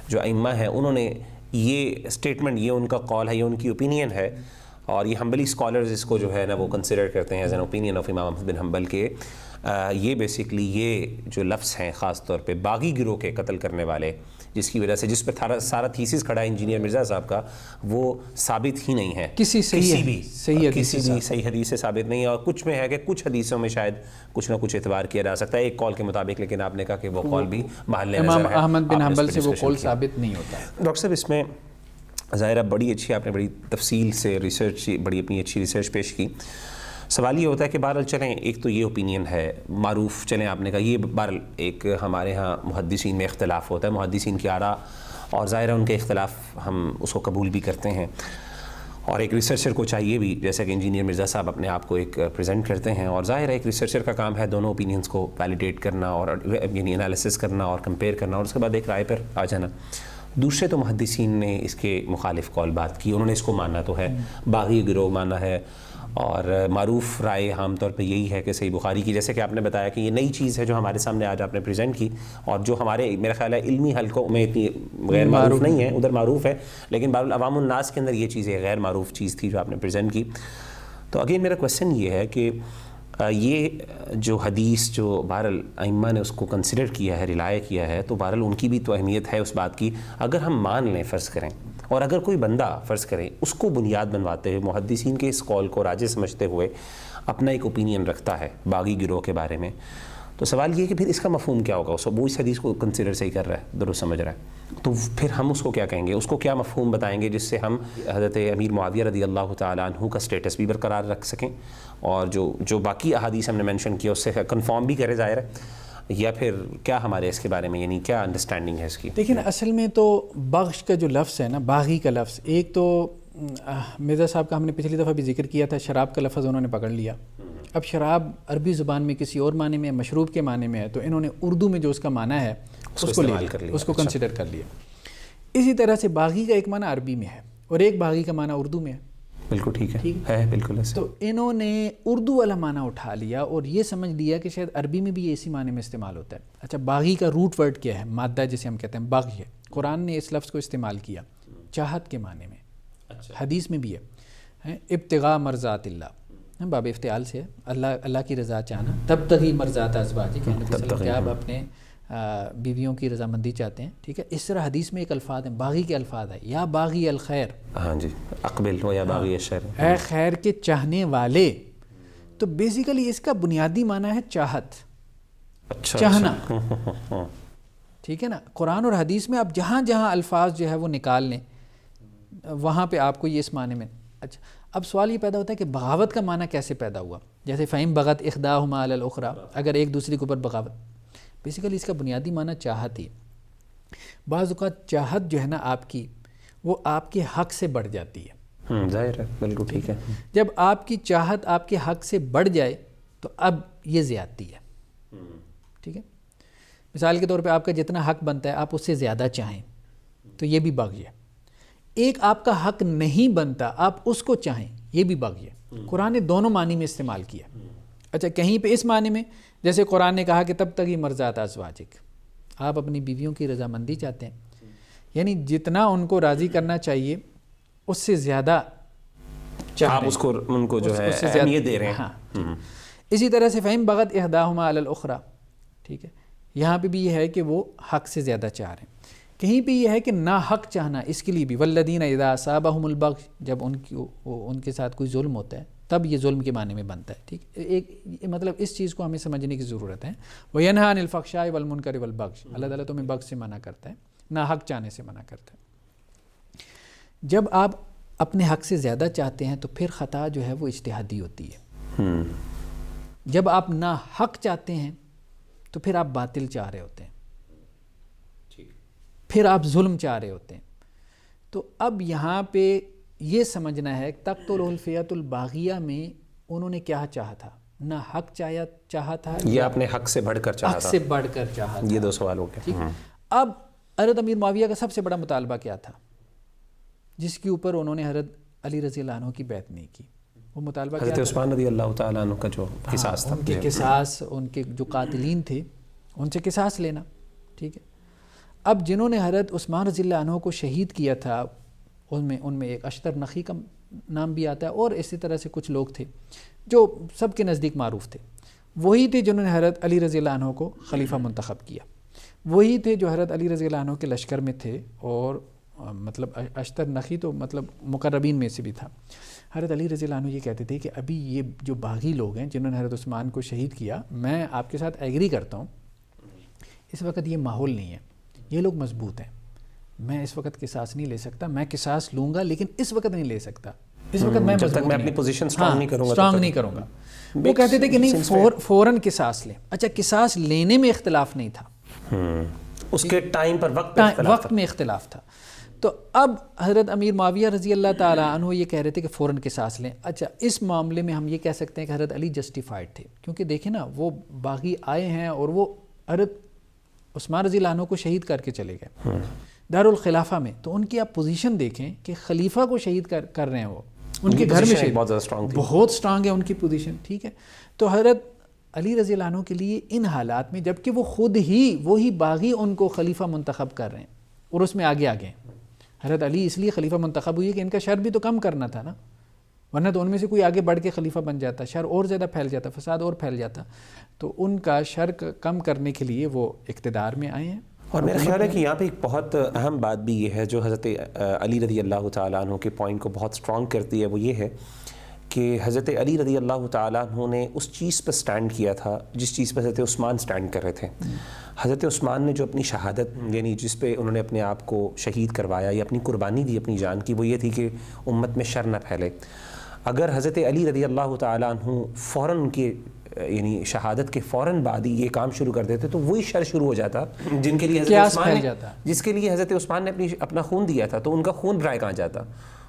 جو ائمہ ہیں، انہوں نے یہ اسٹیٹمنٹ، یہ ان کا قول ہے، یہ ان کی اوپینین ہے. اور یہ حنبلی اسکالرز اس کو جو ہے نا وہ کنسیڈر کرتے ہیں ایز این اوپینین آف امام احمد بن حنبل کے یہ بیسکلی یہ جو لفظ ہیں خاص طور پہ باغی گروہ کے قتل کرنے والے، جس کی وجہ سے جس پر سارا تھیسس کھڑا ہے انجینئر مرزا صاحب کا، وہ ثابت ہی نہیں ہے کسی بھی صحیح حدیث سے ثابت نہیں ہے. اور کچھ میں ہے کہ کچھ حدیثوں میں شاید کچھ نہ کچھ اعتبار کیا جا سکتا ہے ایک قول کے مطابق، لیکن آپ نے کہا کہ وہ قول بھی محل نظر ہے. امام احمد بن حنبل سے وہ قول ثابت نہیں ہوتا. ڈاکٹر صاحب اس میں ظاہرہ بڑی اچھی آپ نے بڑی تفصیل سے ریسرچ، بڑی اپنی اچھی ریسرچ پیش کی. سوال یہ ہوتا ہے کہ بہرحال چلیں ایک تو یہ اوپینین ہے معروف، چلیں آپ نے کہا یہ بہرحال ایک ہمارے ہاں محدثین میں اختلاف ہوتا ہے، محدثین کی آراء، اور ظاہر ہے ان کے اختلاف ہم اس کو قبول بھی کرتے ہیں. اور ایک ریسرچر کو چاہیے بھی، جیسا کہ انجینئر مرزا صاحب اپنے آپ کو ایک پریزنٹ کرتے ہیں، اور ظاہر ہے ایک ریسرچر کا کام ہے دونوں اوپینینز کو ویلیڈیٹ کرنا اور یعنی انالیسس کرنا اور کمپیئر کرنا، اور اس کے بعد ایک رائے پر آ جانا. دوسرے تو محدثین نے اس کے مخالف قول بات کی، انہوں نے اس کو ماننا تو ہے، باغی گروہ مانا ہے، اور معروف رائے عام طور پہ یہی ہے کہ صحیح بخاری کی، جیسے کہ آپ نے بتایا کہ یہ نئی چیز ہے جو ہمارے سامنے آج آپ نے پریزنٹ کی، اور جو ہمارے میرا خیال ہے علمی حلقوں میں اتنی غیر معروف نہیں ہے، ادھر معروف ہے، لیکن عوام الناس کے اندر یہ چیزیں غیر معروف چیز تھی جو آپ نے پریزنٹ کی. تو اگین میرا کویسچن یہ ہے کہ یہ جو حدیث جو بہرحال ائمہ نے اس کو کنسیڈر کیا ہے، رلائے کیا ہے، تو بہرحال ان کی بھی تو اہمیت ہے اس بات کی. اگر ہم مان لیں فرض کریں، اور اگر کوئی بندہ فرض کریں اس کو بنیاد بنواتے ہوئے محدثین کے اس قول کو راجح سمجھتے ہوئے اپنا ایک اوپینین رکھتا ہے باغی گروہ کے بارے میں، تو سوال یہ کہ پھر اس کا مفہوم کیا ہوگا؟ وہ اس حدیث کو کنسیڈر صحیح کر رہا ہے، درست سمجھ رہا ہے، تو پھر ہم اس کو کیا کہیں گے؟ اس کو کیا مفہوم بتائیں گے جس سے ہم حضرت امیر معاویہ رضی اللہ تعالیٰ عنہ کا سٹیٹس بھی برقرار رکھ سکیں، اور جو باقی احادیث ہم نے مینشن کیا اس سے کنفارم بھی کرے ظاہر ہے، یا پھر کیا ہمارے اس کے بارے میں یعنی کیا انڈرسٹینڈنگ ہے اس کی؟ لیکن اصل میں تو بغش کا جو لفظ ہے نا، باغی کا لفظ، ایک تو مرزا صاحب کا ہم نے پچھلی دفعہ بھی ذکر کیا تھا، شراب کا لفظ انہوں نے پکڑ لیا. اب شراب عربی زبان میں کسی اور معنی میں، مشروب کے معنی میں ہے، تو انہوں نے اردو میں جو اس کا معنی ہے اس کو لے لیا، اس کو کنسیڈر کر لیا. اسی طرح سے باغی کا ایک معنی عربی میں ہے اور ایک باغی کا معنی اردو میں ہے. بالکل ٹھیک ہے بالکل ایسا. تو انہوں نے اردو والا معنی اٹھا لیا اور یہ سمجھ لیا کہ شاید عربی میں بھی اسی معنی میں استعمال ہوتا ہے. اچھا، باغی کا روٹ ورڈ کیا ہے؟ مادہ جسے ہم کہتے ہیں باغی ہے. قرآن نے اس لفظ کو استعمال کیا چاہت کے معنی میں، حدیث میں بھی ہے ابتغاء مرضات اللہ، باب افتعال سے ہے، اللہ کی رضا چاہنا. تبتغی مرضات ازواجک، کہ آپ اپنے بیویوں کی رضامندی چاہتے ہیں. ٹھیک ہے، اس طرح حدیث میں ایک الفاظ ہیں، باغی کے الفاظ ہے، یا باغی الخیر، ہاں جی، اقبل ہو یا باغی الشر، اے خیر کے چاہنے والے. تو بیسیکلی اس کا بنیادی معنی ہے چاہت، چاہنا. ٹھیک ہے نا، قرآن اور حدیث میں آپ جہاں جہاں الفاظ جو ہے وہ نکال لیں وہاں پہ آپ کو یہ اس معنی میں. اچھا، اب سوال یہ پیدا ہوتا ہے کہ بغاوت کا معنی کیسے پیدا ہوا؟ جیسے فہم بغت احداہما علی الاخری، اگر ایک دوسری کے اوپر بغاوت. بیسیکلی اس کا بنیادی معنی چاہت ہی. بعض اوقات چاہت جو ہے نا آپ کی، وہ آپ کے حق سے بڑھ جاتی ہے. ظاہر ہے، بالکل ٹھیک ہے. جب آپ کی چاہت آپ کے حق سے بڑھ جائے تو اب یہ زیادتی ہے. ٹھیک ہے، مثال کے طور پہ آپ کا جتنا حق بنتا ہے آپ اس سے زیادہ چاہیں تو یہ بھی بغی ہے. ایک آپ کا حق نہیں بنتا آپ اس کو چاہیں، یہ بھی بغی ہے. قرآن نے دونوں معنی میں استعمال کیا. اچھا، کہیں پہ اس معنی میں جیسے قرآن نے کہا کہ تب تک ہی مرضات ازواجک، آپ اپنی بیویوں کی رضامندی چاہتے ہیں، یعنی جتنا ان کو راضی کرنا چاہیے اس سے زیادہ آپ اس کو ان کو جو ہے اہمیت دے رہے ہیں. ہاں، اسی طرح سے فہم بغت احداہما علی الاخری. ٹھیک ہے، یہاں پہ بھی یہ ہے کہ وہ حق سے زیادہ چاہ رہے ہیں. کہیں پہ یہ ہے کہ نا حق چاہنا، اس کے لیے بھی والذین اذا اصابہم البغی، جب ان کے ساتھ کوئی ظلم ہوتا ہے تب یہ ظلم کے معنی میں بنتا ہے. ٹھیک، ایک مطلب اس چیز کو ہمیں سمجھنے کی ضرورت ہے. وینہی عن الفحشاء والمنکر والبغی، اللہ تعالیٰ تمہیں بغی سے منع کرتا ہے، نا حق چاہنے سے منع کرتا ہے. جب آپ اپنے حق سے زیادہ چاہتے ہیں تو پھر خطا جو ہے وہ اجتہادی ہوتی ہے. جب آپ نا حق چاہتے ہیں تو پھر آپ باطل چاہ رہے ہوتے ہیں، پھر آپ ظلم چاہ رہے ہوتے ہیں. تو اب یہاں پہ یہ سمجھنا ہے تقتلہ الفئۃ الباغیہ میں انہوں نے کیا چاہا تھا؟ نہ حق چاہا تھا یا اپنے حق سے بڑھ کر چاہا تھا؟ حق سے بڑھ کر چاہا تھا. یہ دو سوال ہو گئے. اب حضرت امیر معاویہ کا سب سے بڑا مطالبہ کیا تھا جس کے اوپر انہوں نے حضرت علی رضی اللہ عنہ کی بیعت نہیں کی؟ وہ مطالبہ کیا تھا؟ حضرت عثمان رضی اللہ تعالیٰ عنہ کا جو قصاص تھا، ان کے قصاص، ان کے جو قاتلین تھے ان سے قصاص لینا. ٹھیک ہے، اب جنہوں نے حضرت عثمان رضی اللہ عنہ کو شہید کیا تھا ان میں ایک اشتر نخی کا نام بھی آتا ہے، اور اسی طرح سے کچھ لوگ تھے جو سب کے نزدیک معروف تھے. وہی تھے جنہوں نے حضرت علی رضی اللہ عنہ کو خلیفہ منتخب کیا، وہی تھے جو حضرت علی رضی اللہ عنہ کے لشکر میں تھے، اور مطلب اشتر نخی تو مطلب مقربین میں سے بھی تھا. حضرت علی رضی اللہ عنہ یہ کہتے تھے کہ ابھی یہ جو باغی لوگ ہیں جنہوں نے حضرت عثمان کو شہید کیا، میں آپ کے ساتھ ایگری کرتا ہوں، اس وقت یہ ماحول نہیں ہے، یہ لوگ مضبوط ہیں، میں اس وقت قصاص نہیں لے سکتا، میں قصاص لوں گا لیکن اس وقت نہیں لے سکتا، اس وقت میں جب تک میں اپنی پوزیشن سٹرانگ نہیں کروں گا. وہ کہتے تھے کہ نہیں، فوراً قصاص لیں. اچھا، قصاص لینے میں اختلاف نہیں تھا، اس کے ٹائم پر وقت میں اختلاف تھا. تو اب حضرت امیر معاویہ رضی اللہ تعالیٰ عنہ یہ کہہ رہے تھے کہ فوراً قصاص لیں. اچھا، اس معاملے میں ہم یہ کہہ سکتے ہیں کہ حضرت علی جسٹیفائڈ تھے، کیونکہ دیکھیں نا وہ باغی آئے ہیں اور وہ حضرت عثمان رضی اللہ عنہ کو شہید کر کے چلے گئے دارالخلافہ میں. تو ان کی آپ پوزیشن دیکھیں کہ خلیفہ کو شہید کر رہے ہیں وہ. ان کے گھر میں شہید، بہت زیادہ اسٹرانگ تھی، بہت اسٹرانگ ہے ان کی پوزیشن. ٹھیک ہے، تو حضرت علی رضی اللہ عنہ کے لیے ان حالات میں، جبکہ وہ خود ہی وہی باغی ان کو خلیفہ منتخب کر رہے ہیں اور اس میں آگے آگے ہیں. حضرت علی اس لیے خلیفہ منتخب ہوئی کہ ان کا شر بھی تو کم کرنا تھا نا، ورنہ تو ان میں سے کوئی آگے بڑھ کے خلیفہ بن جاتا، شر اور زیادہ پھیل جاتا، فساد اور پھیل جاتا. تو ان کا شر کم کرنے کے لیے وہ اقتدار میں آئے ہیں. اور میرا خیال ہے کہ یہاں پہ ایک بہت اہم بات بھی یہ ہے جو حضرت علی رضی اللہ تعالیٰ عنہ کے پوائنٹ کو بہت اسٹرانگ کرتی ہے، وہ یہ ہے کہ حضرت علی رضی اللہ تعالیٰ عنہ نے اس چیز پر سٹینڈ کیا تھا جس چیز پر حضرت عثمان سٹینڈ کر رہے تھے. حضرت عثمان نے جو اپنی شہادت، یعنی جس پہ انہوں نے اپنے آپ کو شہید کروایا یا اپنی قربانی دی اپنی جان کی، وہ یہ تھی کہ امت میں شر نہ پھیلے. اگر حضرت علی رضی اللہ تعالیٰ عنہ فوراً ان کے یعنی شہادت کے فوراً بعد ہی یہ کام شروع کر دیتے تو وہی شر شروع ہو جاتا جن کے لیے حضرت عثمان نے، جس کے لیے حضرت عثمان نے اپنا خون دیا تھا، تو ان کا خون برائے کہاں جاتا.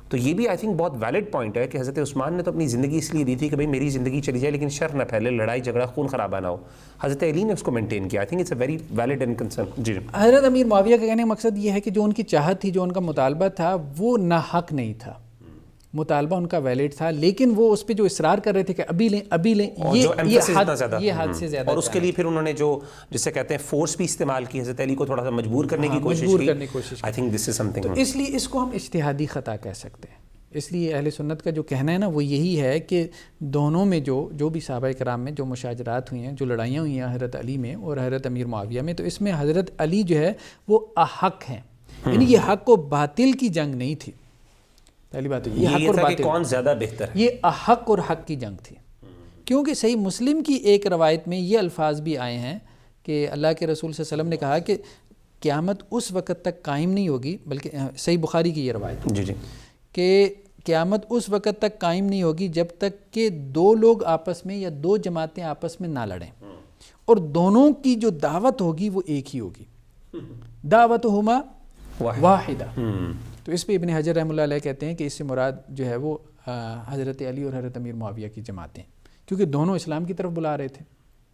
تو یہ بھی آئی تھنک بہت ویلڈ پوائنٹ ہے کہ حضرت عثمان نے تو اپنی زندگی اس لیے دی تھی کہ بھئی میری زندگی چلی جائے لیکن شر نہ پھیلے، لڑائی جھگڑا خون خرابہ نہ ہو. حضرت علی نے اس کو مینٹین کیا. I think it's a very valid and concern. جی حضرت امیر معاویہ کا کہنے کا مقصد یہ ہے کہ جو ان کی چاہت تھی، جو ان کا مطالبہ تھا، وہ ناحق نہیں تھا، مطالبہ ان کا ویلڈ تھا، لیکن وہ اس پہ جو اصرار کر رہے تھے کہ ابھی لیں ابھی لیں، یہ حد سے زیادہ، اور اس کے لیے پھر انہوں نے جو جسے کہتے ہیں فورس بھی استعمال کی، حضرت علی کو تھوڑا سا مجبور کرنے کی کوشش کی. I think this is some thing. تو اس لیے اس کو ہم اجتہادی خطا کہہ سکتے ہیں. اس لیے اہل سنت کا جو کہنا ہے نا وہ یہی ہے کہ دونوں میں جو بھی صحابہ کرام میں جو مشاجرات ہوئی ہیں، جو لڑائیاں ہوئی ہیں حضرت علی میں اور حضرت امیر معاویہ میں، تو اس میں حضرت علی جو ہے وہ احق ہیں. یعنی یہ حق و باطل کی جنگ نہیں تھی. پہلی بات یہ حق اور باطل، کون زیادہ بہتر ہے، یہ احق اور حق کی جنگ تھی. کیونکہ صحیح مسلم کی ایک روایت میں یہ الفاظ بھی آئے ہیں کہ اللہ کے رسول صلی اللہ علیہ وسلم نے کہا کہ قیامت اس وقت تک قائم نہیں ہوگی، بلکہ صحیح بخاری کی یہ روایت جی کہ قیامت اس وقت تک قائم نہیں ہوگی جب تک کہ دو لوگ آپس میں یا دو جماعتیں آپس میں نہ لڑیں، اور دونوں کی جو دعوت ہوگی وہ ایک ہی ہوگی. دعوتہما واحدہ. تو اس پہ ابن حجر رحمۃ اللہ علیہ کہتے ہیں کہ اس سے مراد جو ہے وہ حضرت علی اور حضرت امیر معاویہ کی جماعتیں، کیونکہ دونوں اسلام کی طرف بلا رہے تھے،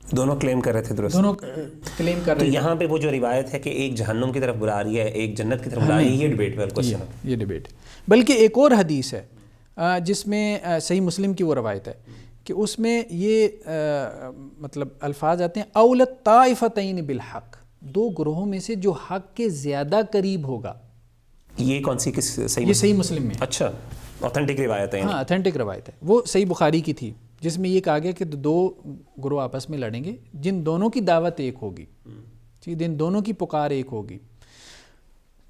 دونوں کلیم کر رہے تھے. درست، دونوں کلیم کر رہے تھے. یہاں پہ وہ جو روایت ہے کہ ایک جہنم کی طرف بلا رہی ہے ایک جنت کی طرف بلا رہی ہے، یہ ڈیبیٹ پر کوشچن ہے، یہ ڈیبیٹ. بلکہ ایک اور حدیث ہے جس میں صحیح مسلم کی وہ روایت ہے کہ اس میں یہ مطلب الفاظ آتے ہیں اولت طائفتین بالحق، دو گروہوں میں سے جو حق کے زیادہ قریب ہوگا. یہ کون سی؟ کس صحیح؟ یہ صحیح مسلم میں. اچھا، اوتھینٹک روایت ہے. ہاں اوتھینٹک روایت ہے. وہ صحیح بخاری کی تھی جس میں یہ کہا گیا کہ دو گروہ آپس میں لڑیں گے جن دونوں کی دعوت ایک ہوگی، جن دونوں کی پکار ایک ہوگی.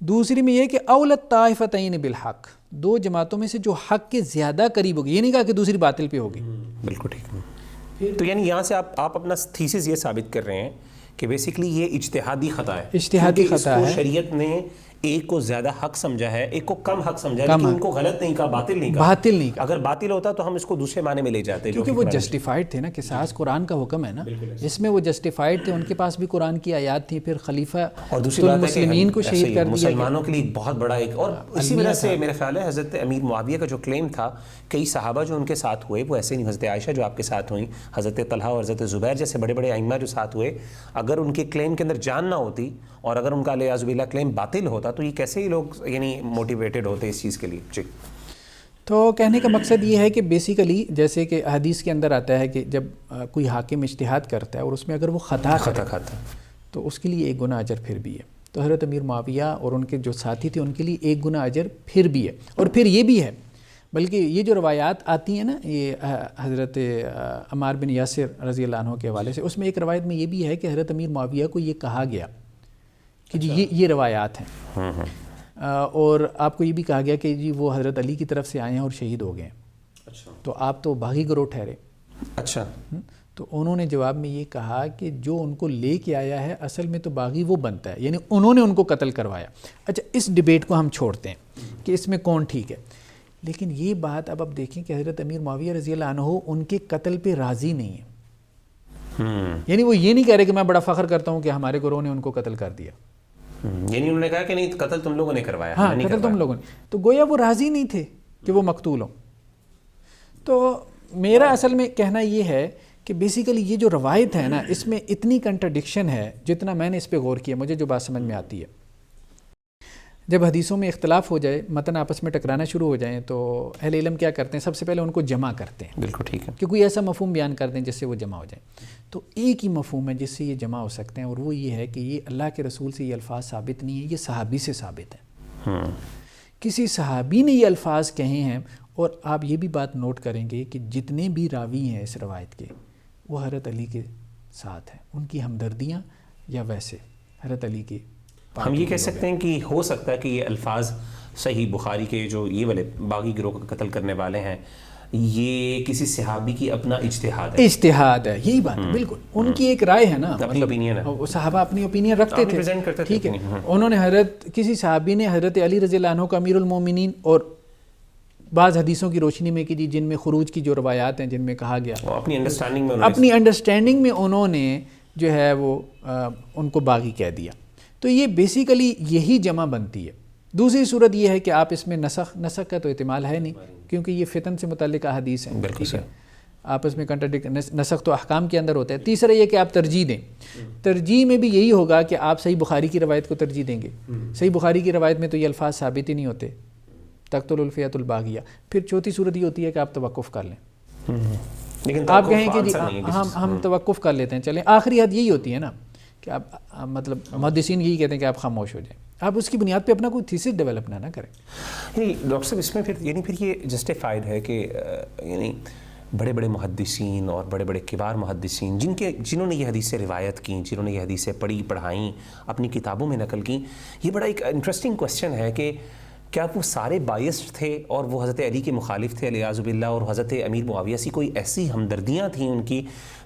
دوسری میں یہ کہ اولت طائفتین بالحق، دو جماعتوں میں سے جو حق کے زیادہ قریب ہوگی. یہ نہیں کہا کہ دوسری باطل پہ ہوگی. بالکل ٹھیک. تو یعنی یہاں سے آپ اپنا تھیسس یہ ثابت کر رہے ہیں کہ بیسیکلی یہ اجتہادی خطا ہے. اجتہادی خطا ہے. شریعت نے ایک کو زیادہ حق سمجھا ہے، ایک کو کم حق سمجھا ہے، لیکن ان کو غلط نہیں کہا، باطل نہیں کہا. باطل نہیں کہا. اگر باطل ہوتا تو ہم اس کو دوسرے معنی میں لے جاتے، کیونکہ وہ جسٹیفائڈ تھے نا. قصاص قرآن کا حکم ہے نا، اس میں وہ جسٹیفائڈ تھے. ان کے پاس بھی قرآن کی آیات تھی. پھر خلیفہ اور دوسری بات مسلمین کو شہید کر دیا، مسلمانوں کے لیے بہت بڑا ایک. اور اسی وجہ سے میرا خیال ہے حضرت امیر معاویہ کا جو کلیم تھا، کئی صحابہ جو ان کے ساتھ ہوئے وہ ایسے نہیں، حضرت عائشہ جو آپ کے ساتھ ہوئیں، حضرت طلحہ اور حضرت زبیر جیسے بڑے بڑے ائمہ جو ساتھ ہوئے، اگر ان کے کلیم کے اندر جان نہ ہوتی اور اگر ان کا علیہ باللہ کلیم باطل ہوتا تو یہ کیسے ہی لوگ یعنی موٹیویٹڈ ہوتے اس چیز کے لیے. جی. تو کہنے کا مقصد یہ ہے کہ بیسیکلی جیسے کہ حدیث کے اندر آتا ہے کہ جب کوئی حاکم اجتہاد کرتا ہے اور اس میں اگر وہ خطا کھاتا تو اس کے لیے ایک گنا اجر پھر بھی ہے. تو حضرت امیر معاویہ اور ان کے جو ساتھی تھے ان کے لیے ایک گنا اجر پھر بھی ہے. اور پھر یہ بھی ہے، بلکہ یہ جو روایات آتی ہیں نا یہ حضرت عمار بن یاسر رضی اللہ عنہ کے حوالے سے، اس میں ایک روایت میں یہ بھی ہے کہ حضرت امیر معاویہ کو یہ کہا گیا کہ جی یہ روایات ہیں، اور آپ کو یہ بھی کہا گیا کہ جی وہ حضرت علی کی طرف سے آئے ہیں اور شہید ہو گئے ہیں، تو آپ تو باغی گروہ ٹھہرے. اچھا. تو انہوں نے جواب میں یہ کہا کہ جو ان کو لے کے آیا ہے اصل میں تو باغی وہ بنتا ہے، یعنی انہوں نے ان کو قتل کروایا. اچھا، اس ڈیبیٹ کو ہم چھوڑتے ہیں کہ اس میں کون ٹھیک ہے، لیکن یہ بات اب آپ دیکھیں کہ حضرت امیر معاویہ رضی اللہ عنہ ان کے قتل پہ راضی نہیں ہے. یعنی وہ یہ نہیں کہہ رہے کہ میں بڑا فخر کرتا ہوں کہ ہمارے گروہ نے ان کو قتل کر دیا، یعنی انہوں نے کہا کہ نہیں قتل تم لوگوں نے کروایا. ہاں قتل تم لوگوں نے. تو گویا وہ راضی نہیں تھے کہ وہ مقتول ہوں. تو میرا اصل میں کہنا یہ ہے کہ بیسیکلی یہ جو روایت ہے نا اس میں اتنی کنٹرڈکشن ہے، جتنا میں نے اس پہ غور کیا مجھے جو بات سمجھ میں آتی ہے. جب حدیثوں میں اختلاف ہو جائے، متن آپس میں ٹکرانا شروع ہو جائیں، تو اہل علم کیا کرتے ہیں؟ سب سے پہلے ان کو جمع کرتے ہیں. بالکل ٹھیک ہے. کہ کوئی ایسا مفہوم بیان کر دیں جس سے وہ جمع ہو جائیں. تو ایک ہی مفہوم ہے جس سے یہ جمع ہو سکتے ہیں، اور وہ یہ ہے کہ یہ اللہ کے رسول سے یہ الفاظ ثابت نہیں ہیں، یہ صحابی سے ثابت ہیں. کسی صحابی نے یہ الفاظ کہے ہیں. اور آپ یہ بھی بات نوٹ کریں گے کہ جتنے بھی راوی ہیں اس روایت کے، وہ حضرت علی کے ساتھ ہیں. ان کی ہمدردیاں یا ویسے حضرت علی کے. ہم یہ کہہ سکتے ہیں کہ ہو سکتا ہے کہ یہ الفاظ صحیح بخاری کے جو یہ والے باغی گروہ کا قتل کرنے والے ہیں، یہ کسی صحابی کی اپنا اجتہاد ہے. اجتہاد ہے، یہی بات ہے. بالکل ان کی ایک رائے ہے نا، اپنی اوپینین ہے. صحابہ اپنی اوپینین رکھتے تھے، ٹھیک ہے. انہوں نے کسی صحابی نے حضرت علی رضی اللہ عنہ کو امیر المومنین، اور بعض حدیثوں کی روشنی میں کہ جن میں خروج کی جو روایات ہیں، جن میں کہا گیا اپنی انڈرسٹینڈنگ میں انہوں نے جو ہے وہ ان کو باغی کہہ دیا. تو یہ بیسیکلی یہی جمع بنتی ہے. دوسری صورت یہ ہے کہ آپ اس میں نسخ کا تو احتمال ہے نہیں، کیونکہ یہ فتن سے متعلق احادیث ہیں. بالکل آپس میں نسخ تو احکام کے اندر ہوتا ہے. تیسرا یہ کہ آپ ترجیح دیں. ترجیح میں بھی یہی ہوگا کہ آپ صحیح بخاری کی روایت کو ترجیح دیں گے. صحیح بخاری کی روایت میں تو یہ الفاظ ثابت ہی نہیں ہوتے، تقتل الفیۃ الباغیہ. پھر چوتھی صورت یہ ہوتی ہے کہ آپ توقف کر لیں. لیکن آپ کہیں کہ جی ہم توقف کر لیتے ہیں، چلیں. آخری حد یہی ہوتی ہے نا کہ آپ مطلب محدثین یہی کہتے ہیں کہ آپ خاموش ہو جائیں. آپ اس کی بنیاد پہ اپنا کوئی تھیسس ڈیولپ نہ کریں. یعنی ڈاکٹر صاحب اس میں پھر یہ جسٹیفائڈ ہے کہ یعنی بڑے بڑے محدثین اور بڑے بڑے کبار محدثین جنہوں نے یہ حدیثیں روایت کیں، جنہوں نے یہ حدیثیں پڑھائیں، اپنی کتابوں میں نقل کیں، یہ بڑا ایک انٹرسٹنگ کوسچن ہے کہ کیا وہ سارے بائسڈ تھے اور وہ حضرت علی کے مخالف تھے علیہ باللہ، اور حضرت امیر معاویہ سے کوئی ایسی ہمدردیاں تھیں ان کی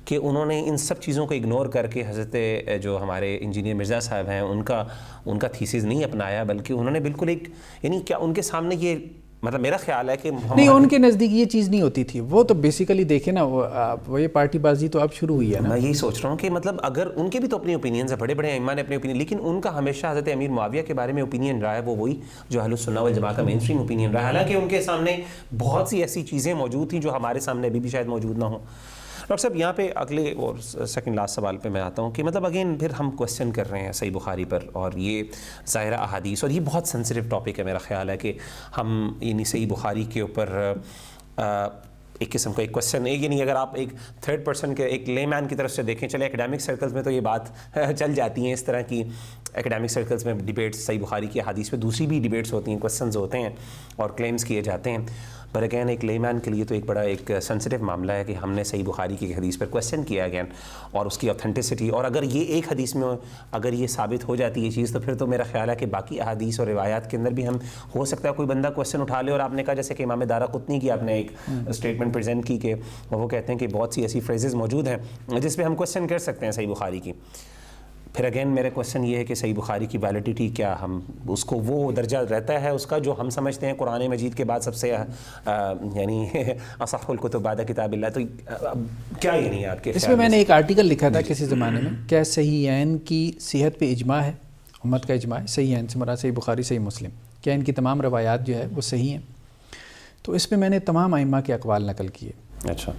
کہ انہوں نے ان سب چیزوں کو اگنور کر کے حضرت جو ہمارے انجینئر مرزا صاحب ہیں ان کا تھیسس نہیں اپنایا، بلکہ انہوں نے بالکل ایک یعنی کیا ان کے سامنے یہ مطلب میرا خیال ہے کہ نہیں، ان کے نزدیک یہ چیز نہیں ہوتی تھی. وہ تو بیسیکلی دیکھیں نا، وہ یہ پارٹی بازی تو اب شروع ہوئی ہے نا. میں یہی سوچ رہا ہوں کہ مطلب اگر ان کے بھی تو اپنی اوپینینز ہیں، بڑے بڑے ائمہ نے اپنی اوپینین، لیکن ان کا ہمیشہ حضرت امیر معاویہ کے بارے میں اوپینین رہا ہے وہ وہی جو اہل السنہ والجماعہ کا مین اسٹریم اوپینین رہا ہے، حالانکہ ان کے سامنے بہت سی ایسی چیزیں موجود تھیں جو ہمارے سامنے ابھی بھی شاید موجود نہ ہوں. ڈاکٹر صاحب یہاں پہ اگلے اور سیکنڈ لاسٹ سوال پہ میں آتا ہوں کہ مطلب اگین پھر ہم کوسچن کر رہے ہیں صحیح بخاری پر، اور یہ ظاہرہ احادیث، اور یہ بہت سینسٹیو ٹاپک ہے. میرا خیال ہے کہ ہم یعنی صحیح بخاری کے اوپر ایک قسم کا ایک کوسچن، یعنی اگر آپ ایک تھرڈ پرسن کے ایک لے مین کی طرف سے دیکھیں، چلے اکیڈیمک سرکلز میں تو یہ بات چل جاتی ہیں، اس طرح کی اکیڈیمک سرکلز میں ڈیبیٹس صحیح بخاری کی احادیث پہ دوسری بھی ڈیبیٹس ہوتی ہیں، کوسچنز ہوتے ہیں اور کلیمز کیے جاتے ہیں. پر اگین ایک لے مین کے لیے تو ایک بڑا ایک سینسٹیو معاملہ ہے کہ ہم نے صحیح بخاری کی حدیث پر کوسچن کیا اگین، اور اس کی اوتھینٹسٹی، اور اگر یہ ایک حدیث میں اگر یہ ثابت ہو جاتی ہے یہ چیز، تو پھر تو میرا خیال ہے کہ باقی احادیث اور روایات کے اندر بھی ہم ہو سکتا ہے کوئی بندہ کوسچن اٹھا لے. اور آپ نے کہا جیسے کہ امام دارقطنی کی آپ نے ایک اسٹیٹمنٹ پریزنٹ کی کہ وہ کہتے ہیں کہ بہت سی ایسی فریزز موجود ہیں جس پہ ہم کوسچن کر سکتے ہیں صحیح بخاری کی. پھر اگین میرا کوسچن یہ ہے کہ صحیح بخاری کی ویلیڈیٹی کیا، ہم اس کو وہ درجہ رہتا ہے اس کا جو ہم سمجھتے ہیں قرآن مجید کے بعد سب سے یعنی اصح الکتب بعد کتاب اللہ. تو کیا یعنی آپ کے اس میں نے ایک آرٹیکل لکھا تھا کسی زمانے میں، کیا صحیحین کی صحت پہ اجماع ہے، امت کا اجماع ہے. صحیحین سے مراد صحیح بخاری، صحیح مسلم، کیا ان کی تمام روایات جو ہے وہ صحیح ہیں؟ تو اس پہ میں نے تمام ائمہ کے اقوال نقل کیے. اچھا،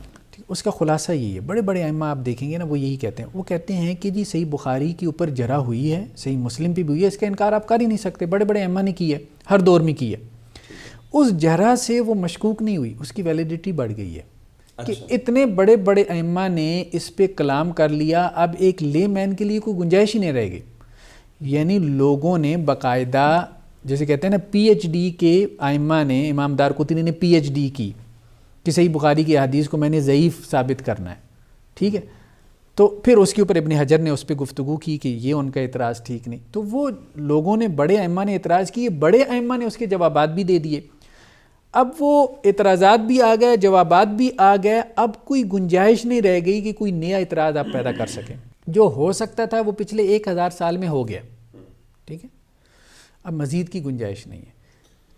اس کا خلاصہ یہی ہے، بڑے بڑے ائمہ آپ دیکھیں گے نا وہ یہی کہتے ہیں. وہ کہتے ہیں کہ جی صحیح بخاری کے اوپر جرح ہوئی ہے، صحیح مسلم پہ بھی ہوئی ہے، اس کا انکار آپ کر ہی نہیں سکتے. بڑے بڑے ائمہ نے کی ہے، ہر دور میں کی ہے. اس جرح سے وہ مشکوک نہیں ہوئی، اس کی ویلیڈیٹی بڑھ گئی ہے. کہ اتنے بڑے بڑے ائمہ نے اس پہ کلام کر لیا، اب ایک لے مین کے لیے کوئی گنجائش ہی نہیں رہ گئی. یعنی لوگوں نے باقاعدہ جیسے کہتے ہیں نا پی ایچ ڈی کے ائمہ نے، امام دارقطنی نے پی ایچ ڈی کی کہ صحیح بخاری کی حدیث کو میں نے ضعیف ثابت کرنا ہے، ٹھیک ہے. تو پھر اس کے اوپر ابن حجر نے اس پہ گفتگو کی کہ یہ ان کا اعتراض ٹھیک نہیں. تو وہ لوگوں نے، بڑے ائمہ نے اعتراض کیے، بڑے ائمہ نے اس کے جوابات بھی دے دیے. اب وہ اعتراضات بھی آ گئے، جوابات بھی آ گئے، اب کوئی گنجائش نہیں رہ گئی کہ کوئی نیا اعتراض آپ پیدا کر سکیں. جو ہو سکتا تھا وہ پچھلے 1000 سال میں ہو گیا، ٹھیک ہے. اب مزید کی گنجائش نہیں ہے.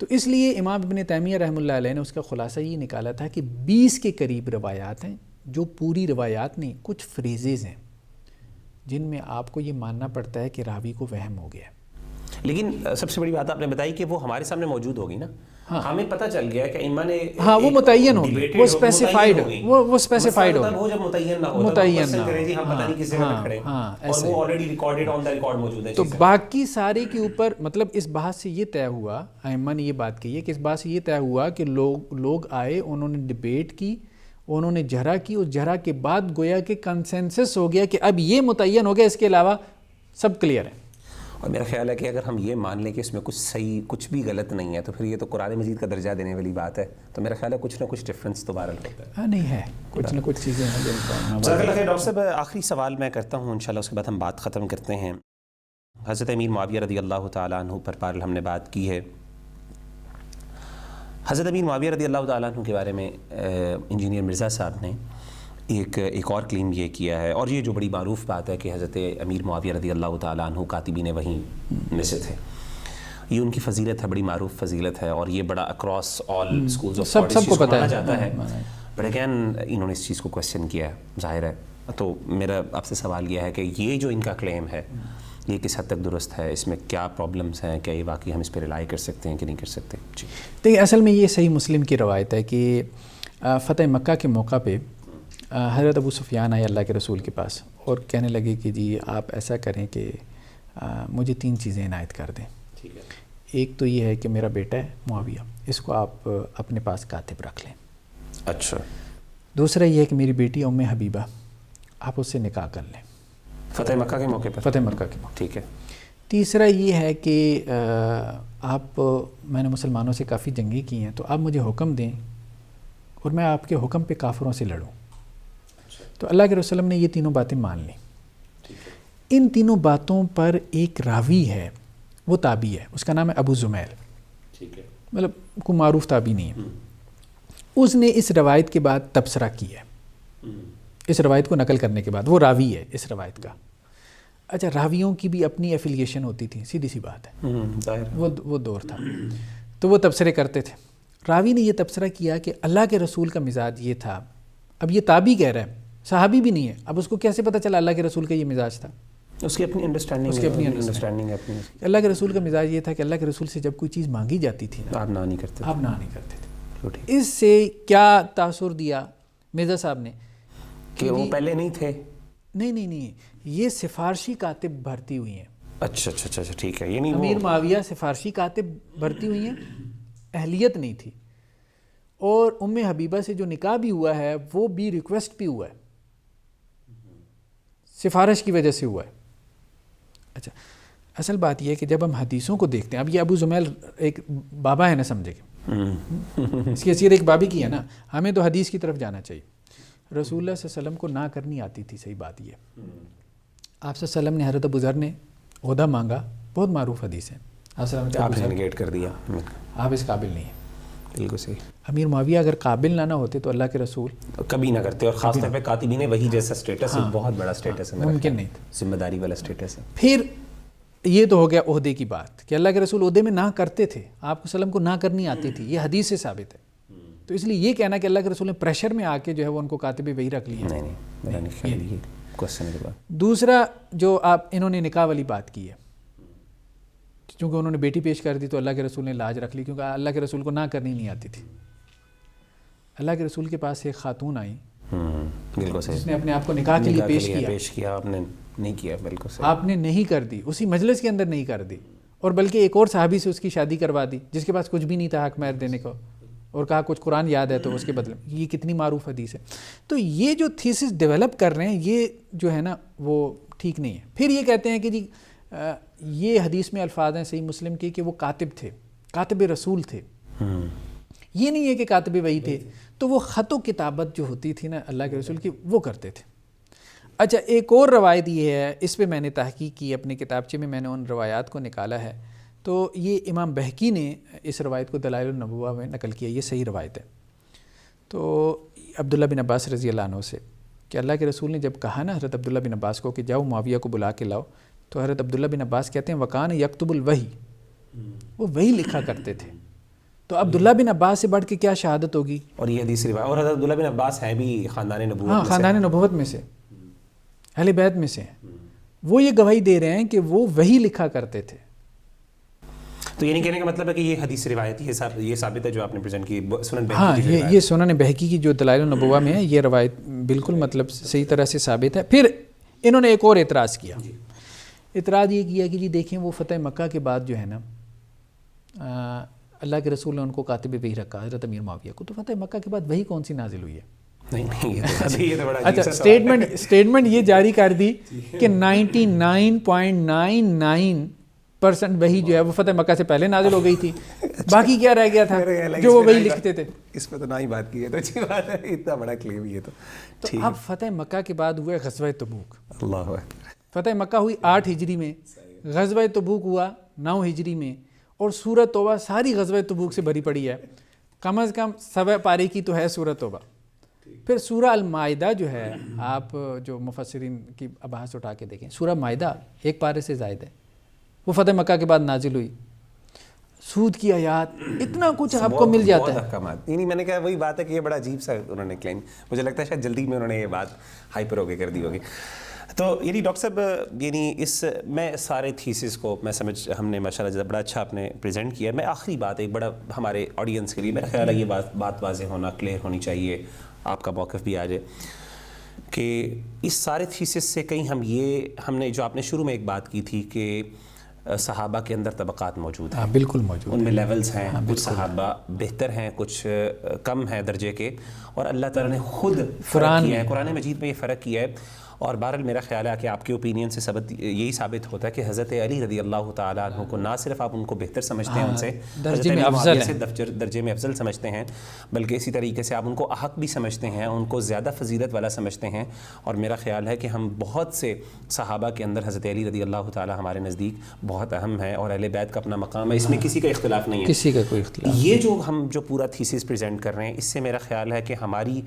تو اس لیے امام ابن تیمیہ رحمہ اللہ علیہ نے اس کا خلاصہ یہ نکالا تھا کہ 20 کے قریب روایات ہیں، جو پوری روایات نہیں، کچھ فریزز ہیں جن میں آپ کو یہ ماننا پڑتا ہے کہ راوی کو وہم ہو گیا. لیکن سب سے بڑی بات آپ نے بتائی کہ وہ ہمارے سامنے موجود ہوگی نا, ہمیں پتہ چل گیا کہ ائمہ نے وہ متعین ہوگی, وہ اسپیسیفائڈ وہ اسپیسیفائڈ ہوگی, وہ جب متعین نہ ہو متعین نہ ہم پتہ نہیں کس جگہ پہ کھڑے ہیں, اور وہ already recorded on the record موجود ہے. تو باقی سارے کے اوپر مطلب اس بات سے یہ طے ہوا, ائمہ نے یہ بات کہی ہے کہ اس بات سے یہ طے ہوا کہ لوگ آئے, انہوں نے ڈبیٹ کی, انہوں نے جرح کی, اس جرح کے بعد گویا کہ کنسنسس ہو گیا کہ اب یہ متعین ہو گیا, اس کے علاوہ سب کلیئر ہے. اور میرا خیال ہے کہ اگر ہم یہ مان لیں کہ اس میں کچھ صحیح کچھ بھی غلط نہیں ہے تو پھر یہ تو قرآن مجید کا درجہ دینے والی بات ہے. تو میرا خیال ہے کچھ نہ کچھ ڈفرینس تو بہرحال ہوتا ہے. ہاں نہیں ہے, کچھ نہ کچھ چیزیں ہیں. ڈاکٹر صاحب آخری سوال میں کرتا ہوں انشاءاللہ, اس کے بعد ہم بات ختم کرتے ہیں. حضرت امیر معاویہ رضی اللہ تعالیٰ عنہ پر بہرحال ہم نے بات کی ہے. حضرت امیر معاویہ رضی اللہ تعالیٰ عنہ کے بارے میں انجینئر مرزا صاحب نے ایک اور کلیم یہ کیا ہے, اور یہ جو بڑی معروف بات ہے کہ حضرت امیر معاویہ رضی اللہ تعالیٰ عنہ کاتبین وحی میں سے تھے. یہ ان کی فضیلت ہے, بڑی معروف فضیلت ہے, اور یہ بڑا across all schools of thought سب کو پتہ مانا جاتا ہے. بٹ اگین انہوں نے اس چیز کو کویسچن کیا ہے, ظاہر ہے. تو میرا آپ سے سوال یہ ہے کہ یہ جو ان کا کلیم ہے یہ کس حد تک درست ہے, اس میں کیا پرابلمس ہیں, کیا یہ واقعی ہم اس پہ ریلائی کر سکتے ہیں کہ نہیں کر سکتے؟ جی دیکھیے, اصل میں یہ صحیح مسلم کی روایت ہے کہ فتح مکہ کے موقع پہ حضرت ابو سفیان آئے اللہ کے رسول کے پاس اور کہنے لگے کہ جی آپ ایسا کریں کہ مجھے 3 چیزیں عنایت کر دیں. ایک تو یہ ہے کہ میرا بیٹا ہے معاویہ, اس کو آپ اپنے پاس کاتب رکھ لیں. اچھا. دوسرا یہ ہے کہ میری بیٹی ام حبیبہ, آپ اس سے نکاح کر لیں. فتح مکہ کے موقع پر؟ فتح مکہ کے موقع. ٹھیک ہے. تیسرا یہ ہے کہ آپ, میں نے مسلمانوں سے کافی جنگیں کی ہیں, تو آپ مجھے حکم دیں اور میں آپ کے حکم پہ کافروں سے لڑوں. تو اللہ کے رسول نے یہ تینوں باتیں مان لیں. ان تینوں باتوں پر ایک راوی ہے, وہ تابعی ہے, اس کا نام ہے ابو زمیل. مطلب کوئی معروف تابعی نہیں ہے. اس نے اس روایت کے بعد تبصرہ کیا ہے, اس روایت کو نقل کرنے کے بعد. وہ راوی ہے اس روایت کا. اچھا, راویوں کی بھی اپنی ایفیلیشن ہوتی تھی, سیدھی سی بات ہے, وہ دور تھا, تو وہ تبصرے کرتے تھے. راوی نے یہ تبصرہ کیا کہ اللہ کے رسول کا مزاج یہ تھا. اب یہ تابعی کہہ رہا ہے, صحابی بھی نہیں ہے, اب اس کو کیسے پتہ چلا اللہ کے رسول کا یہ مزاج تھا؟ اس کی اپنی انڈرسٹینڈنگ ہے. اللہ کے رسول کا مزاج یہ تھا کہ اللہ کے رسول سے جب کوئی چیز مانگی جاتی تھی آپ نہ نہیں کرتے, آپ نہ نہیں کرتے تھے. اس سے کیا تاثر دیا مرزا صاحب نے کہ وہ پہلے نہیں تھے؟ نہیں, یہ سفارشی کاتب بھرتی ہوئی ہیں. اچھا, ٹھیک ہے. یعنی امیر معاویہ سفارشی کاتب بھرتی ہوئی ہیں, اہلیت نہیں تھی. اور ام حبیبہ سے جو نکاح بھی ہوا ہے وہ بھی ریکویسٹ بھی ہوا ہے, سفارش کی وجہ سے ہوا ہے. اچھا, اصل بات یہ ہے کہ جب ہم حدیثوں کو دیکھتے ہیں, اب یہ ابو زمیل ایک بابا ہے نا, سمجھے کہ اس کی حیثیت ایک بابی کی ہے نا, ہمیں تو حدیث کی طرف جانا چاہیے. رسول اللہ صلی اللہ علیہ وسلم کو نہ کرنی آتی تھی, صحیح بات یہ. آپ صلی اللہ علیہ وسلم نے حضرت ابو ذر نے عہدہ مانگا, بہت معروف حدیث ہے, آپ نے نگیٹ کر دیا, آپ اس قابل نہیں ہیں. بالکل صحیح. امیر معاویہ اگر قابل نہ ہوتے تو اللہ کے رسول کبھی نہ کرتے, اور خاص طور پہ کاتبین وحی جیسا اسٹیٹس بہت بڑا اسٹیٹس ہے, ممکن نہیں تھا, ذمہ داری والا اسٹیٹس ہے. پھر یہ تو ہو گیا عہدے کی بات کہ اللہ کے رسول عہدے میں نہ کرتے تھے, آپ کو سلم کو نہ کرنی آتی تھی, یہ حدیث سے ثابت ہے. تو اس لیے یہ کہنا کہ اللہ کے رسول نے پریشر میں آ کے جو ہے وہ ان کو کاتب وحی رکھ لیا, نہیں, میرا نہیں خیال یہ کوسچن کے بعد. دوسرا جو آپ انہوں نے نکاح والی بات کی ہے, چونکہ انہوں نے بیٹی پیش کر دی تو اللہ کے رسول نے لاج رکھ لی, کیونکہ اللہ کے رسول کو نہ کرنی نہیں آتی تھی. اللہ کے رسول کے پاس ایک خاتون آئی, بالکل صحیح, جس نے اپنے آپ کو نکاح کے لیے پیش کیا, آپ نے نہیں کیا. بالکل صحیح, آپ نے نہیں کر دی, اسی مجلس کے اندر نہیں کر دی, اور بلکہ ایک اور صحابی سے اس کی شادی کروا دی جس کے پاس کچھ بھی نہیں تھا حق مہر دینے کو, اور کہا کچھ قرآن یاد ہے تو اس کے بدلے. یہ کتنی معروف حدیث ہے. تو یہ جو تھیسس ڈیولپ کر رہے ہیں یہ جو ہے نا وہ ٹھیک نہیں ہے. پھر یہ کہتے ہیں کہ جی یہ حدیث میں الفاظ ہیں صحیح مسلم کے کہ وہ کاتب تھے, کاتب رسول تھے. یہ نہیں ہے کہ کاتب وحی تھے, تو وہ خط و کتابت جو ہوتی تھی نا اللہ کے رسول کی وہ کرتے تھے. اچھا, ایک اور روایت یہ ہے, اس پہ میں نے تحقیق کی, اپنے کتابچے میں میں نے ان روایات کو نکالا ہے. تو یہ امام بہقی نے اس روایت کو دلائل النبوہ میں نقل کیا, یہ صحیح روایت ہے. تو عبداللہ بن عباس رضی اللہ عنہ سے کہ اللہ کے رسول نے جب کہا نا حضرت عبداللہ بن عباس کو کہ جاؤ معاویہ کو بلا کے لاؤ, تو حضرت عبداللہ بن عباس کہتے ہیں وکان یکتب الوحی, وہ وحی لکھا کرتے تھے. تو عبداللہ بن عباس سے بڑھ کے کیا شہادت ہوگی. اور یہ حدیث روایت, اور حضرت عبداللہ بن عباس ہیں بھی خاندان نبوت, ہاں خاندان نبوت میں سے, اہل بیت میں سے ہیں. وہ یہ گواہی دے رہے ہیں کہ وہ وحی لکھا کرتے تھے. تو یہ نہیں کہنے کا مطلب ہے کہ یہ حدیث روایتی ہے، یہ ثابت ہے جو آپ نے پریزنٹ کی سنن بہقی ہاں، کی یہ سنن بہقی کی جو دلائل النبوہ میں ہے یہ روایت بالکل مطلب صحیح طرح سے ثابت ہے۔ پھر انہوں نے ایک اور اعتراض کیا، اعتراض یہ کیا کہ جی دیکھیں وہ فتح مکہ کے بعد جو ہے نا اللہ کے رسول نے ان کو کاتب وحی رکھا حضرت امیر معاویہ کو، تو فتح مکہ کے بعد وحی کون سی نازل ہوئی ہے؟ اچھا، اسٹیٹمنٹ یہ جاری کر دی کہ 99.99% وحی جو ہے وہ فتح مکہ سے پہلے نازل ہو گئی تھی، باقی کیا رہ گیا تھا جو وہ وحی لکھتے تھے۔ اس پہ تو نہ ہی بات کی ہے، تو اچھی بات ہے، اتنا بڑا کلیم یہ تو اب فتح مکہ کے بعد ہوئے غزوہ تبوک۔ اللہ فتح مکہ ہوئی 8 ہجری میں، غزوہ تبوک ہوا 9 ہجری میں، اور سورۃ توبہ ساری غزوہ تبوک سے بھری پڑی ہے، کم از کم 1.25 پارے کی تو ہے سورۃ توبہ۔ پھر سورہ المائدہ جو ہے، آپ جو مفسرین کی ابحاث اٹھا کے دیکھیں، سورہ مائدہ 1 پارے سے زائد ہے، وہ فتح مکہ کے بعد نازل ہوئی۔ سود کی آیات، اتنا کچھ آپ کو مل جاتا ہے۔ نہیں، میں نے کہا وہی بات ہے کہ یہ بڑا عجیب سا انہوں نے کلیم، مجھے لگتا ہے شاید جلدی میں انہوں نے یہ بات ہائپر ہو کے کر دی ہوگی۔ تو یعنی ڈاکٹر صاحب، یعنی اس میں سارے تھیسز کو میں سمجھ، ہم نے ماشاء اللہ بڑا اچھا آپ نے پریزنٹ کیا۔ میں آخری بات ایک بڑا ہمارے آڈینس کے لیے، میرا خیال ہے یہ بات واضح ہونا، کلیئر ہونی چاہیے، آپ کا موقف بھی آ جائے کہ اس سارے تھیسز سے کہیں ہم نے جو آپ نے شروع میں ایک بات کی تھی کہ صحابہ کے اندر طبقات موجود ہیں، بالکل موجود، ان میں لیولز ہیں، کچھ صحابہ بہتر ہیں، کچھ کم ہیں درجے کے، اور اللہ تعالیٰ نے خود فرق کیا ہے، قرآن مجید میں یہ فرق کیا ہے۔ اور بہرحال میرا خیال ہے کہ آپ کے اوپینین سے یہی ثابت ہوتا ہے کہ حضرت علی رضی اللہ تعالیٰ عنہ کو نہ صرف آپ ان کو بہتر سمجھتے ہیں، ان سے درجے میں افضل سے درجے میں افضل سمجھتے ہیں، بلکہ اسی طریقے سے آپ ان کو احق بھی سمجھتے ہیں، ان کو زیادہ فضیلت والا سمجھتے ہیں۔ اور میرا خیال ہے کہ ہم بہت سے صحابہ کے اندر حضرت علی رضی اللہ تعالیٰ ہمارے نزدیک بہت اہم ہے، اور اہل بیت کا اپنا مقام ہے، اس میں کسی کا اختلاف نہیں ہے، کسی کا کوئی اختلاف۔ یہ جو ہم پورا تھیسس پریزنٹ کر رہے ہیں، اس سے میرا خیال ہے کہ ہماری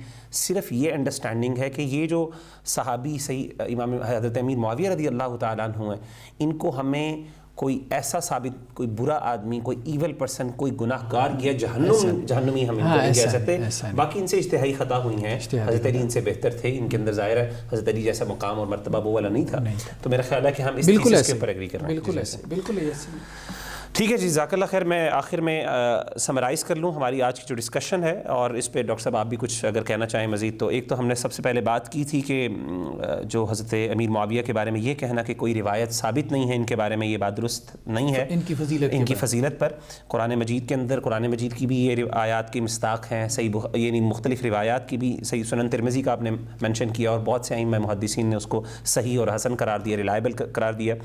صرف یہ انڈرسٹینڈنگ ہے کہ یہ جو صحابی صحیح امام حضرت امیر معاویہ رضی اللہ تعالیٰ عنہ ہیں، ان کو ہمیں کوئی ایسا ثابت، کوئی برا آدمی، کوئی ایول پرسن، کوئی گناہ گار یا جہنمی ہم ان کو نہیں کہہ سکتے، باقی ان سے اجتہائی خطا ہوئی ہیں۔ حضرت علی ان سے بہتر تھے، ان کے اندر ظاہر ہے حضرت علی جیسا مقام اور مرتبہ وہ والا نہیں تھا، تو میرا خیال ہے کہ ہم اس چیز کے اوپر ایگری کر رہے ہیں۔ بالکل ایسے، بالکل ایسے۔ ٹھیک ہے جی، جزاک اللہ خیر۔ میں آخر میں سمرائز کر لوں ہماری آج کی جو ڈسکشن ہے، اور اس پہ ڈاکٹر صاحب آپ بھی کچھ اگر کہنا چاہیں مزید تو۔ ایک تو ہم نے سب سے پہلے بات کی تھی کہ جو حضرت امیر معاویہ کے بارے میں یہ کہنا کہ کوئی روایت ثابت نہیں ہے ان کے بارے میں، یہ بات درست نہیں ہے، ان کی فضیلت پر۔ قرآن مجید کے اندر، قرآن مجید کی بھی یہ آیات کی مصداق ہیں، یعنی مختلف روایات کی بھی، صحیح سنن ترمذی کا آپ نے مینشن کیا، اور بہت سے ائمہ محدثین نے اس کو صحیح اور حسن قرار دیا، ریلائبل قرار دیا۔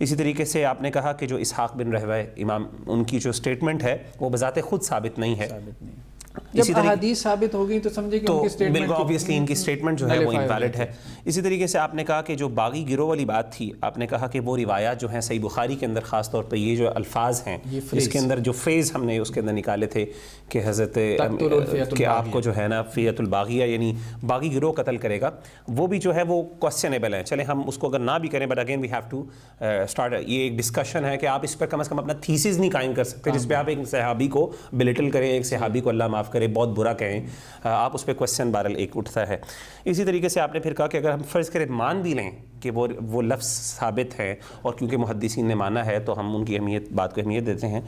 اسی طریقے سے آپ نے کہا کہ جو اسحاق بن رہوہ امام، ان کی جو سٹیٹمنٹ ہے وہ بذات خود ثابت نہیں ہے، جب احادیث ثابت ہو گئی تو سمجھے کہ ان کی سٹیٹمنٹ، بالکل آبویسلی ان کی سٹیٹمنٹ جو ہے وہ انویلڈ ہے۔ اسی طریقے سے آپ نے کہا کہ جو باغی گروہ والی بات تھی، آپ نے کہا کہ وہ روایات جو ہیں صحیح بخاری کے اندر خاص طور پہ یہ جو الفاظ ہیں، اس کے اندر جو فریز ہم نے اس کے اندر نکالے تھے کہ حضرت کہ آپ کو جو ہے نا فیۃ الباغیہ، یعنی باغی گروہ قتل کرے گا، وہ بھی جو ہے وہ کوسچنیبل ہے۔ چلے ہم اس کو اگر نہ بھی کریں، but again we have to start, یہ ایک ڈسکشن ہے کہ آپ اس پر کم از کم اپنا تھیسز نہیں قائم کر سکتے جس پہ آپ ایک صحابی کو بلٹل کریں، ایک صحابی کو اللہ معاف کرے بہت برا کہیں، آپ اس پہ کوسچن بہرحال ایک اٹھتا ہے۔ اسی طریقے سے آپ نے پھر کہا کہ اگر ہم فرض کریں مان بھی لیں کہ وہ لفظ ثابت ہے، اور کیونکہ محدثین نے مانا ہے تو ہم ان کی بات کو اہمیت دیتے ہیں،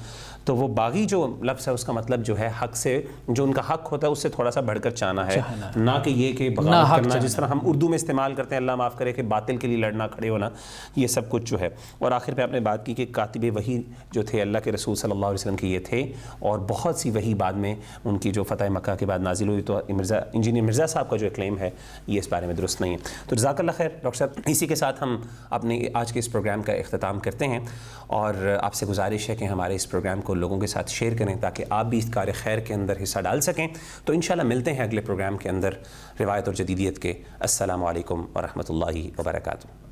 تو وہ باغی جو لفظ ہے اس کا مطلب جو ہے حق سے، جو ان کا حق ہوتا ہے اس سے تھوڑا سا بڑھ کر چاہنا ہے، نہ کہ یہ کہ بغاوت کرنا، جس طرح ہم اردو میں استعمال کرتے ہیں اللہ معاف کرے کہ باطل کے لیے لڑنا، کھڑے ہونا، یہ سب کچھ جو ہے۔ اور آخر پہ آپ نے بات کی کہ کاتب وحی جو تھے اللہ کے رسول صلی اللہ علیہ وسلم کے یہ تھے، اور بہت سی وحی بعد میں ان کی جو فتح مکہ کے بعد نازل ہوئی، تو انجینئر مرزا صاحب کا جو کلیم ہے یہ اس بارے میں درست نہیں ہے۔ تو جزاک اللہ خیر ڈاکٹر صاحب، اسی کے ساتھ ہم اپنے آج کے اس پروگرام کا اختتام کرتے ہیں، اور آپ سے گزارش ہے کہ ہمارے اس پروگرام کو لوگوں کے ساتھ شیئر کریں تاکہ آپ بھی اس کار خیر کے اندر حصہ ڈال سکیں۔ تو انشاءاللہ ملتے ہیں اگلے پروگرام کے اندر روایت اور جدیدیت کے۔ السلام علیکم ورحمۃ اللہ وبرکاتہ۔